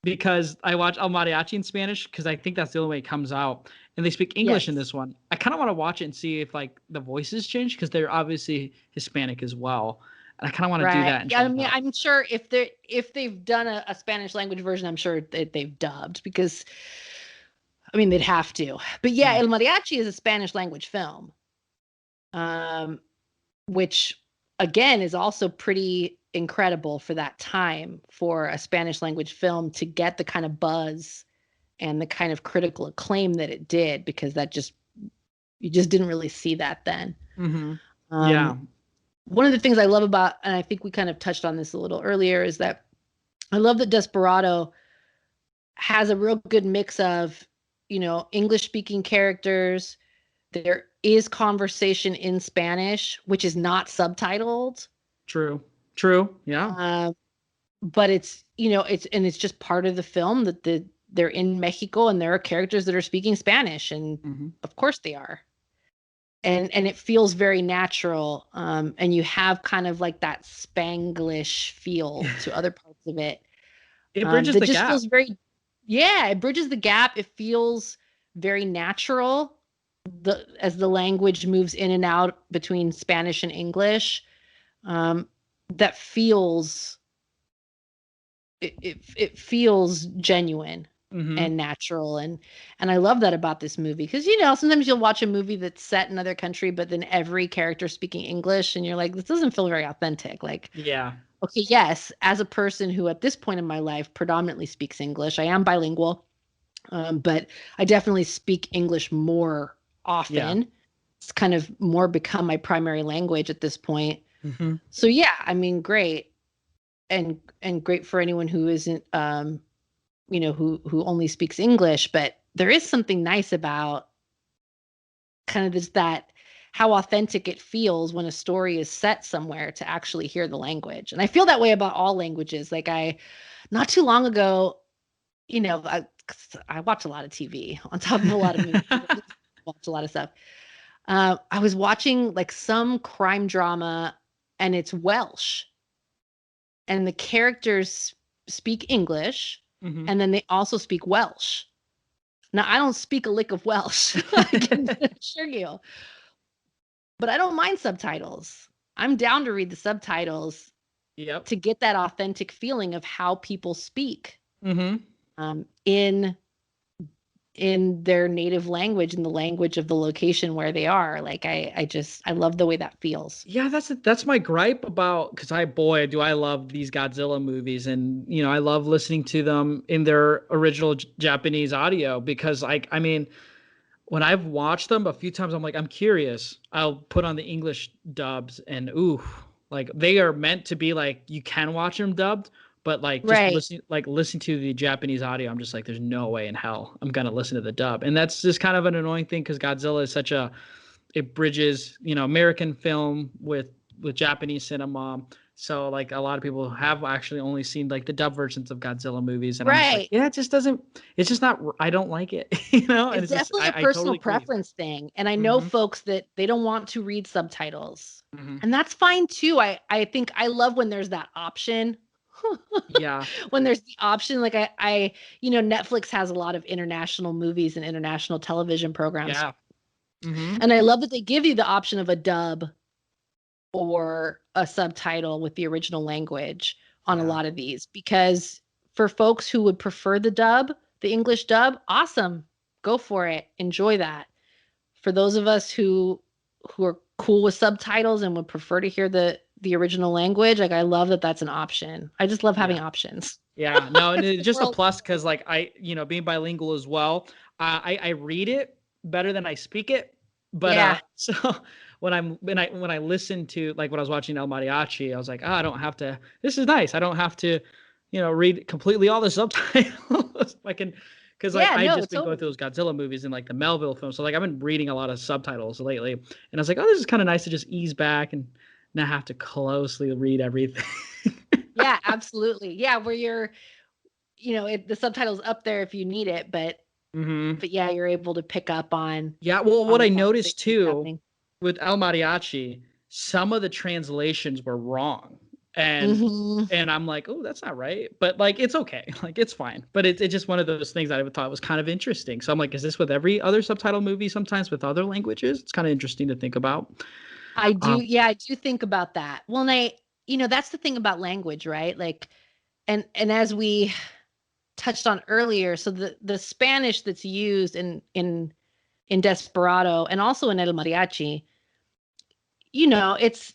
[SPEAKER 7] because I watch El Mariachi in Spanish because I think that's the only way it comes out, and they speak English in this one. I kind of want to watch it and see if like the voices change because they're obviously Hispanic as well. And I kind of want to do that.
[SPEAKER 11] Yeah, I mean, I'm sure if they've done a Spanish language version, I'm sure that they've dubbed because, I mean, they'd have to. But yeah, El Mariachi is a Spanish language film, which again is also pretty incredible for that time for a Spanish language film to get the kind of buzz and the kind of critical acclaim that it did, because you just didn't really see that then.
[SPEAKER 7] Mm-hmm.
[SPEAKER 11] Yeah. One of the things I love about, and I think we kind of touched on this a little earlier, is that I love that Desperado has a real good mix of, English speaking characters. There is conversation in Spanish, which is not subtitled.
[SPEAKER 7] True. Yeah.
[SPEAKER 11] But it's, it's just part of the film that they're in Mexico and there are characters that are speaking Spanish, and of course they are. And it feels very natural. And you have kind of like that Spanglish feel to other parts of it.
[SPEAKER 7] It bridges the gap.
[SPEAKER 11] Feels it bridges the gap. It feels very natural as the language moves in and out between Spanish and English. That feels it feels genuine and natural, and I love that about this movie, because sometimes you'll watch a movie that's set in another country but then every character speaking English and you're like, this doesn't feel very authentic. Like,
[SPEAKER 7] yeah,
[SPEAKER 11] okay, yes, as a person who at this point in my life predominantly speaks English, I am bilingual, but I definitely speak English more often. Yeah. It's kind of more become my primary language at this point. So yeah, I mean, great. And great for anyone who isn't, who only speaks English, but there is something nice about kind of how authentic it feels when a story is set somewhere to actually hear the language. And I feel that way about all languages. Like not too long ago, I watch a lot of TV on top of a lot of movies. Watch a lot of stuff. I was watching like some crime drama, and it's Welsh. And the characters speak English, and then they also speak Welsh. Now, I don't speak a lick of Welsh, I can assure you. But I don't mind subtitles. I'm down to read the subtitles to get that authentic feeling of how people speak in their native language, in the language of the location where they are. Like, I love the way that feels.
[SPEAKER 7] Yeah, that's my gripe about, because I love these Godzilla movies, and I love listening to them in their original Japanese audio, because I mean, when I've watched them a few times, I'm like, I'm curious. I'll put on the English dubs, and like they are meant to be like, you can watch them dubbed. But like just listening to the Japanese audio, I'm just like, there's no way in hell I'm gonna listen to the dub. And that's just kind of an annoying thing, because Godzilla is it bridges, American film with Japanese cinema. So like a lot of people have actually only seen like the dub versions of Godzilla movies, and I'm just like, yeah, it's just not. I don't like it, And
[SPEAKER 11] it's definitely a personal preference thing. And I know folks that they don't want to read subtitles, and that's fine too. I think I love when there's that option.
[SPEAKER 7] Yeah.
[SPEAKER 11] When there's the option, like I Netflix has a lot of international movies and international television programs.
[SPEAKER 7] Yeah.
[SPEAKER 11] And I love that they give you the option of a dub or a subtitle with the original language on a lot of these, because for folks who would prefer the English dub, awesome. Go for it. Enjoy that. For those of us who are cool with subtitles and would prefer to hear the original language, like I love that that's an option. I just love having options.
[SPEAKER 7] Yeah, no, and it's just a plus, because like being bilingual as well, I read it better than I speak it. But so when I listen to, like when I was watching El Mariachi, I was like, I don't have to. This is nice. I don't have to, read completely all the subtitles. I can. Because I just been going through those Godzilla movies and like the Melville films. So like I've been reading a lot of subtitles lately. And I was like, this is kind of nice to just ease back and not have to closely read everything.
[SPEAKER 11] Yeah, absolutely. Yeah, where you're, the subtitle's up there if you need it, but yeah, you're able to pick up on.
[SPEAKER 7] Yeah, well, what I noticed too with El Mariachi, some of the translations were wrong. And I'm like, that's not right. But like, it's okay. Like, it's fine. But it's just one of those things that I thought was kind of interesting. So I'm like, is this with every other subtitle movie sometimes with other languages? It's kind of interesting to think about.
[SPEAKER 11] I do. I do think about that. Well, and that's the thing about language, right? Like, and as we touched on earlier, so the Spanish that's used in Desperado and also in El Mariachi, it's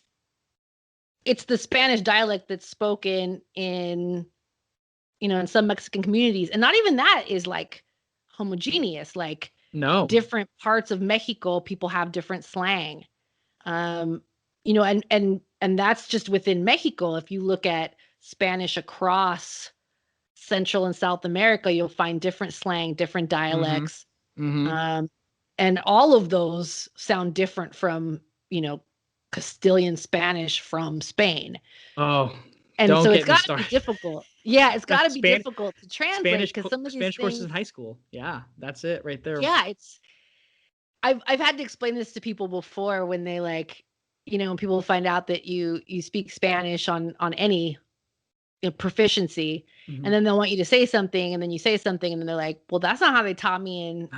[SPEAKER 11] the Spanish dialect that's spoken in some Mexican communities. And not even that is like homogeneous. Like,
[SPEAKER 7] no,
[SPEAKER 11] different parts of Mexico, people have different slang. You know, and that's just within Mexico. If you look at Spanish across Central and South America, you'll find different slang, different dialects. And all of those sound different from, you know, Castilian Spanish from Spain.
[SPEAKER 7] Oh,
[SPEAKER 11] and
[SPEAKER 7] don't
[SPEAKER 11] so
[SPEAKER 7] get
[SPEAKER 11] it's
[SPEAKER 7] me
[SPEAKER 11] got to be
[SPEAKER 7] started.
[SPEAKER 11] difficult. Yeah, it's got to be
[SPEAKER 7] Span-
[SPEAKER 11] difficult to translate because some of these
[SPEAKER 7] Spanish courses in
[SPEAKER 11] things.
[SPEAKER 7] high school. Yeah, that's it right there.
[SPEAKER 11] Yeah, I've had to explain this to people before when they like, you know, when people find out that you speak Spanish on any, you know, proficiency, and then they'll want you to say something, and then you say something, and then they're like, "Well, that's not how they taught me in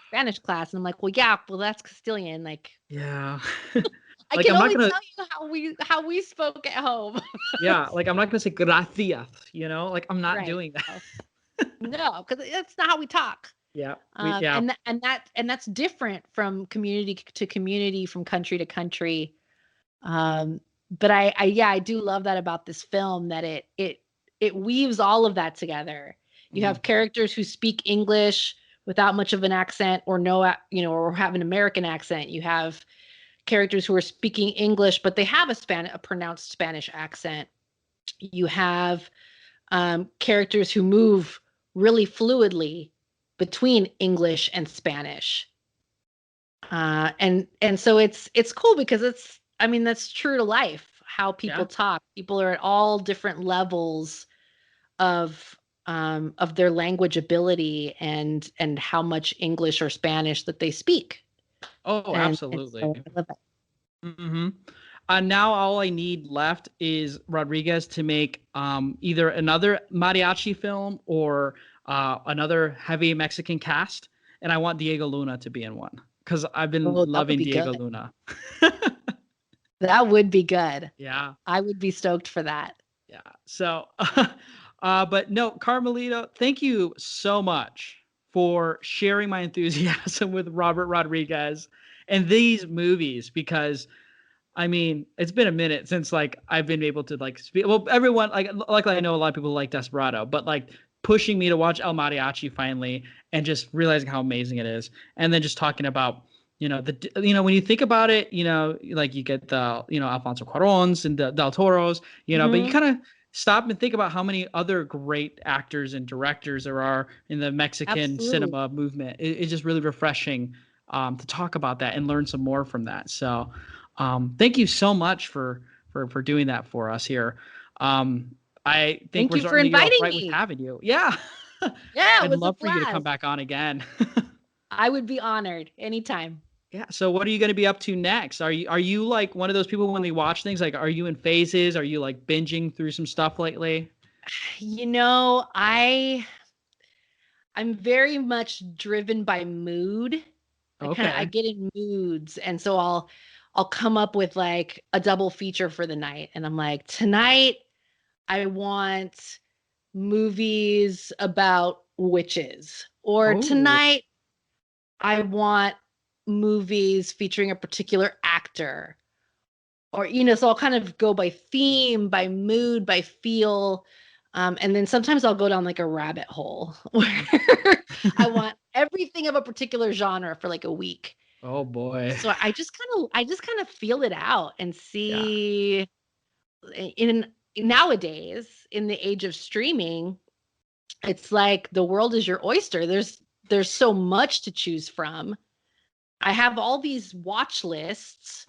[SPEAKER 11] Spanish class." And I'm like, "Well, yeah, well, that's Castilian." Like,
[SPEAKER 7] Yeah.
[SPEAKER 11] I
[SPEAKER 7] Like,
[SPEAKER 11] can
[SPEAKER 7] I'm not
[SPEAKER 11] only
[SPEAKER 7] gonna-
[SPEAKER 11] tell you how we spoke at home.
[SPEAKER 7] Yeah, like I'm not gonna say gracias, you know, like I'm not
[SPEAKER 11] Right.
[SPEAKER 7] doing that.
[SPEAKER 11] No, because that's not how we talk.
[SPEAKER 7] Yeah,
[SPEAKER 11] And that's different from community to community, from country to country. But I do love that about this film, that it weaves all of that together. You have characters who speak English without much of an accent, or or have an American accent. You have characters who are speaking English, but they have a pronounced Spanish accent. You have characters who move really fluidly between English and Spanish. And so it's cool because that's true to life, how people talk. People are at all different levels of their language ability and how much English or Spanish that they speak.
[SPEAKER 7] Oh, absolutely.
[SPEAKER 11] And so I love that.
[SPEAKER 7] Now all I need left is Rodriguez to make either another mariachi film or another heavy Mexican cast, and I want Diego Luna to be in one because I've been loving Diego Luna.
[SPEAKER 11] That would be good.
[SPEAKER 7] Yeah,
[SPEAKER 11] I would be stoked for that.
[SPEAKER 7] Yeah. So, but no, Carmelita, thank you so much for sharing my enthusiasm with Robert Rodriguez and these movies, because I mean, it's been a minute since like I've been able to like speak. Well, everyone like I know a lot of people like Desperado, but like pushing me to watch El Mariachi finally, and just realizing how amazing it is, and then just talking about when you think about it, like you get the Alfonso Cuaróns and the Del Toros, but you kind of stop and think about how many other great actors and directors there are in the Mexican cinema movement. It's just really refreshing to talk about that and learn some more from that. So thank you so much for doing that for us here. I think we're starting to get off right with having you. Yeah.
[SPEAKER 11] Yeah,
[SPEAKER 7] I'd love for you to come back on again.
[SPEAKER 11] I would be honored anytime.
[SPEAKER 7] Yeah. So what are you going to be up to next? Are you like one of those people when they watch things, like, are you in phases? Are you like binging through some stuff lately?
[SPEAKER 11] I'm very much driven by mood. I get in moods. And so I'll come up with like a double feature for the night. And I'm like, tonight I want movies about witches, or tonight I want movies featuring a particular actor, or so I'll kind of go by theme, by mood, by feel, and then sometimes I'll go down like a rabbit hole where I want everything of a particular genre for like a week.
[SPEAKER 7] Oh boy.
[SPEAKER 11] So I just kind of feel it out and see. Nowadays, in the age of streaming, it's like the world is your oyster. There's so much to choose from. I have all these watch lists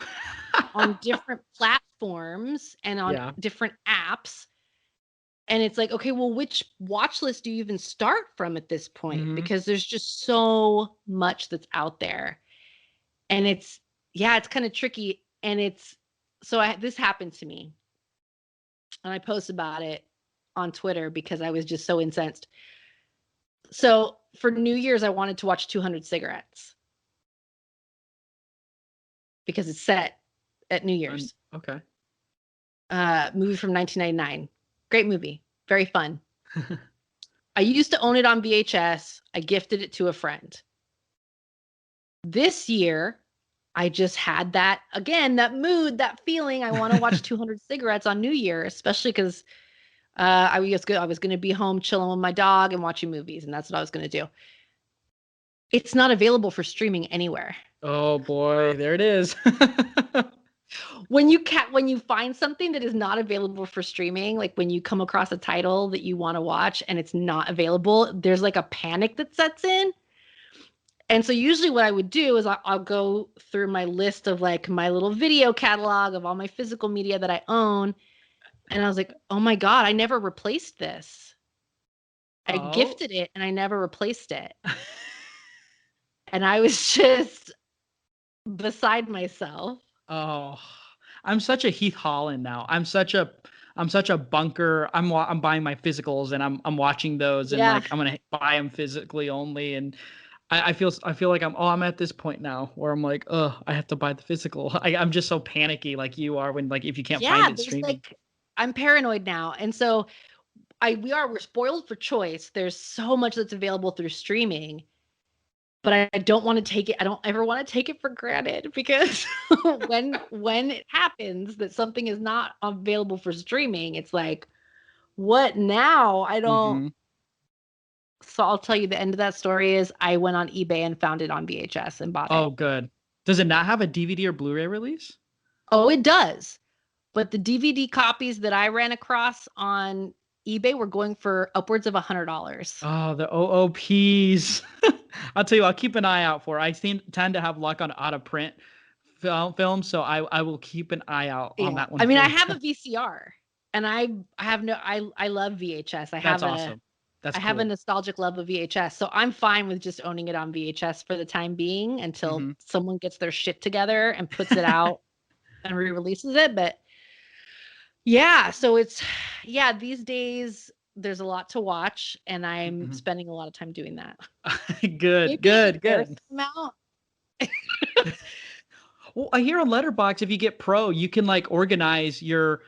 [SPEAKER 11] on different platforms and on different apps. And it's like, okay, well, which watch list do you even start from at this point? Because there's just so much that's out there. And it's kind of tricky. And this happened to me. And I post about it on Twitter because I was just so incensed. So for New Year's, I wanted to watch 200 Cigarettes. Because it's set at New Year's.
[SPEAKER 7] Okay.
[SPEAKER 11] Movie from 1999. Great movie. Very fun. I used to own it on VHS. I gifted it to a friend. This year, I just had that mood, that feeling. I want to watch 200 Cigarettes on New Year, especially because I was going to be home chilling with my dog and watching movies, and that's what I was going to do. It's not available for streaming anywhere.
[SPEAKER 7] Oh boy, there it is.
[SPEAKER 11] When you find something that is not available for streaming, like when you come across a title that you want to watch and it's not available, there's like a panic that sets in. And so usually what I would do is I'll go through my list of like my little video catalog of all my physical media that I own. And I was like, oh my God, I never replaced this. I gifted it and I never replaced it. And I was just beside myself.
[SPEAKER 7] Oh, I'm such a Heath Holland now. I'm such a bunker. I'm buying my physicals and I'm watching those and like I'm gonna buy them physically only. And I feel like I'm at this point now where I'm like, oh, I have to buy the physical. I'm just so panicky like you are when like if you can't find it streaming.
[SPEAKER 11] Like, I'm paranoid now, and so we're spoiled for choice. There's so much that's available through streaming. But I don't want to take it. I don't ever want to take it for granted because when it happens that something is not available for streaming, it's like, what now? I don't.
[SPEAKER 7] Mm-hmm.
[SPEAKER 11] So I'll tell you the end of that story is I went on eBay and found it on VHS and bought it.
[SPEAKER 7] Oh, good. Does it not have a DVD or Blu-ray release?
[SPEAKER 11] Oh, it does. But the DVD copies that I ran across on eBay were going for upwards of $100.
[SPEAKER 7] Oh, the OOPs. I'll tell you, I'll keep an eye out for it. I tend to have luck on out of print film, so I will keep an eye out on that one.
[SPEAKER 11] I mean, I have a VCR, and I love VHS.
[SPEAKER 7] That's awesome.
[SPEAKER 11] I have a nostalgic love of VHS, so I'm fine with just owning it on VHS for the time being until someone gets their shit together and puts it out and re-releases it. But yeah, so these days there's a lot to watch, and I'm spending a lot of time doing that. Good.
[SPEAKER 7] Well, I hear on Letterboxd, if you get Pro, you can like organize your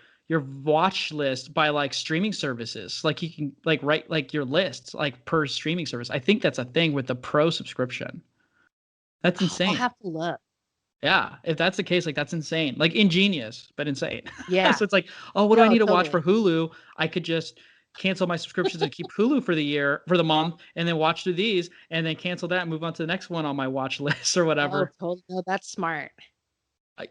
[SPEAKER 7] watch list by like streaming services. Like you can like write like your lists like per streaming service. I think that's a thing with the Pro subscription. That's insane.
[SPEAKER 11] I'll have to look.
[SPEAKER 7] Yeah, if that's the case, like that's insane. Like ingenious, but insane.
[SPEAKER 11] Yeah.
[SPEAKER 7] So it's like, oh, what do I need to watch for Hulu? I could just cancel my subscriptions and keep Hulu for the month, and then watch through these, and then cancel that and move on to the next one on my watch list or whatever.
[SPEAKER 11] Oh, totally. No, that's smart.
[SPEAKER 7] I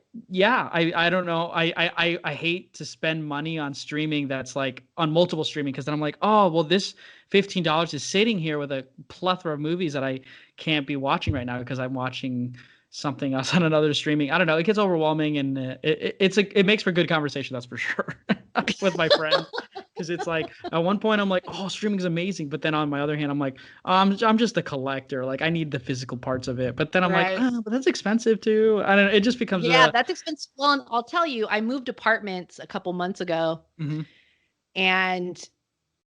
[SPEAKER 7] don't know. I hate to spend money on streaming that's like on multiple streaming because then I'm like, oh, well, this $15 is sitting here with a plethora of movies that I can't be watching right now because I'm watching something else on another streaming. I don't know. It gets overwhelming, and it makes for good conversation. That's for sure with my friend. Because it's like at one point I'm like, oh, streaming is amazing, but then on my other hand I'm like, I'm just a collector. Like I need the physical parts of it. But then I'm like, oh, but that's expensive too. I don't know. It just becomes
[SPEAKER 11] that's expensive. Well, and I'll tell you, I moved apartments a couple months ago, and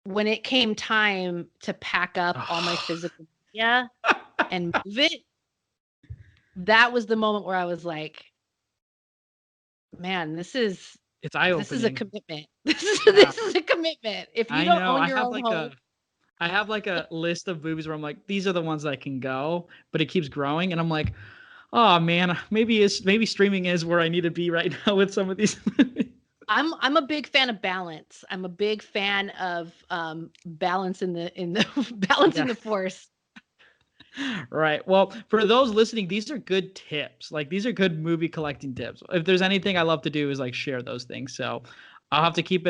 [SPEAKER 11] when it came time to pack up all my physical media and move it, that was the moment where I was like, man, this is eye-opening. This is a commitment. This is a commitment. If you don't own your own home.
[SPEAKER 7] I have like a list of movies where I'm like, these are the ones that can go, but it keeps growing, and I'm like, oh man, maybe streaming is where I need to be right now with some of these movies.
[SPEAKER 11] I'm a big fan of balance. I'm a big fan of balance in the force.
[SPEAKER 7] Right. Well, for those listening, these are good tips. Like these are good movie collecting tips. If there's anything I love to do is like share those things. So I'll have to keep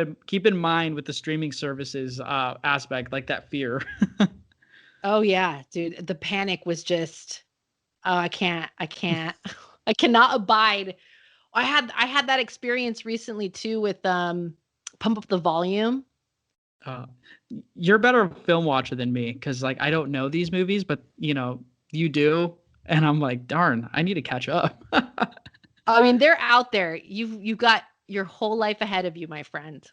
[SPEAKER 7] in mind with the streaming services aspect, like that fear.
[SPEAKER 11] Oh yeah, dude. The panic was just, I cannot abide. I had that experience recently too with Pump Up the Volume.
[SPEAKER 7] You're a better film watcher than me because like I don't know these movies, but you do, and I'm like, darn, I need to catch up.
[SPEAKER 11] I mean, they're out there. You've got your whole life ahead of you, my friend.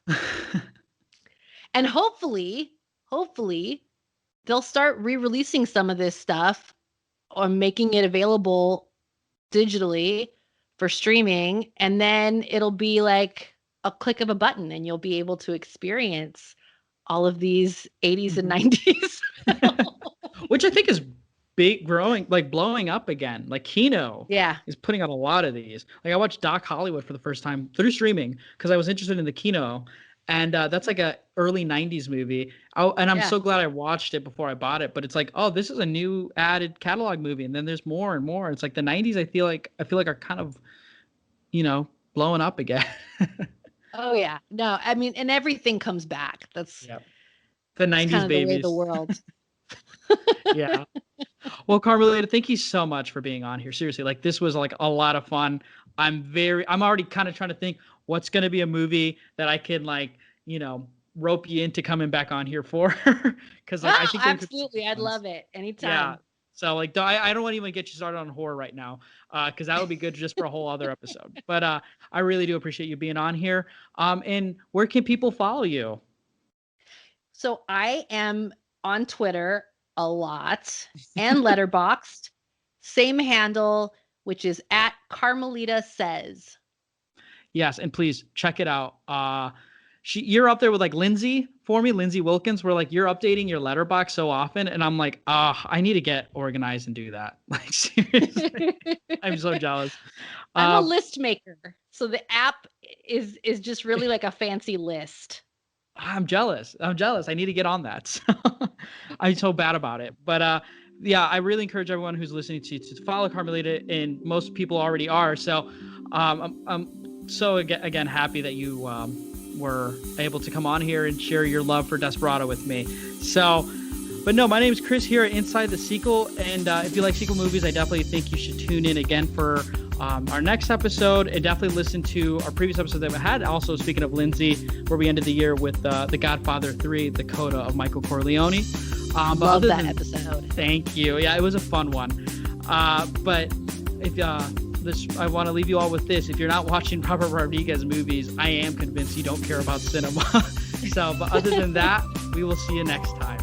[SPEAKER 11] And hopefully they'll start re-releasing some of this stuff or making it available digitally for streaming, and then it'll be like a click of a button and you'll be able to experience all of these 80s and 90s.
[SPEAKER 7] Which I think is blowing up again. Like Kino is putting out a lot of these. Like I watched Doc Hollywood for the first time through streaming because I was interested in the Kino, And that's like a early 90s movie. And I'm so glad I watched it before I bought it. But it's like, oh, this is a new added catalog movie. And then there's more and more. It's like the 90s, I feel like are kind of, blowing up again.
[SPEAKER 11] Oh, yeah. No, I mean, and everything comes back. That's
[SPEAKER 7] the 90s
[SPEAKER 11] kind of
[SPEAKER 7] babies.
[SPEAKER 11] the way the world.
[SPEAKER 7] Yeah. Well, Carmelita, thank you so much for being on here. Seriously, like this was like a lot of fun. I'm already kind of trying to think what's going to be a movie that I can rope you into coming back on here for. Because I think
[SPEAKER 11] absolutely, I'd love it anytime. Yeah.
[SPEAKER 7] So I don't want to even get you started on horror right now, because that would be good just for a whole other episode. But I really do appreciate you being on here. And where can people follow you?
[SPEAKER 11] So I am on Twitter a lot and Letterboxd, same handle, which is at Carmelita Says.
[SPEAKER 7] Yes, and please check it out. You're up there with like Lindsay Wilkins, where like you're updating your Letterboxd so often, and I'm like, I need to get organized and do that. Like seriously, I'm so jealous.
[SPEAKER 11] I'm a list maker, so the app is just really like a fancy list.
[SPEAKER 7] I'm jealous. I need to get on that. I'm so bad about it. But I really encourage everyone who's listening to follow Carmelita, and most people already are. So I'm so again happy that you were able to come on here and share your love for Desperado with me. So, but no, my name is Chris here at Inside the Sequel, and if you like sequel movies, I definitely think you should tune in again for our next episode, and definitely listen to our previous episode that we had. Also, speaking of Lindsay, where we ended the year with The Godfather 3, The Coda of Michael Corleone.
[SPEAKER 11] Love that episode.
[SPEAKER 7] Thank you. Yeah, it was a fun one. But if I want to leave you all with this. If you're not watching Robert Rodriguez movies, I am convinced you don't care about cinema. But other than that, we will see you next time.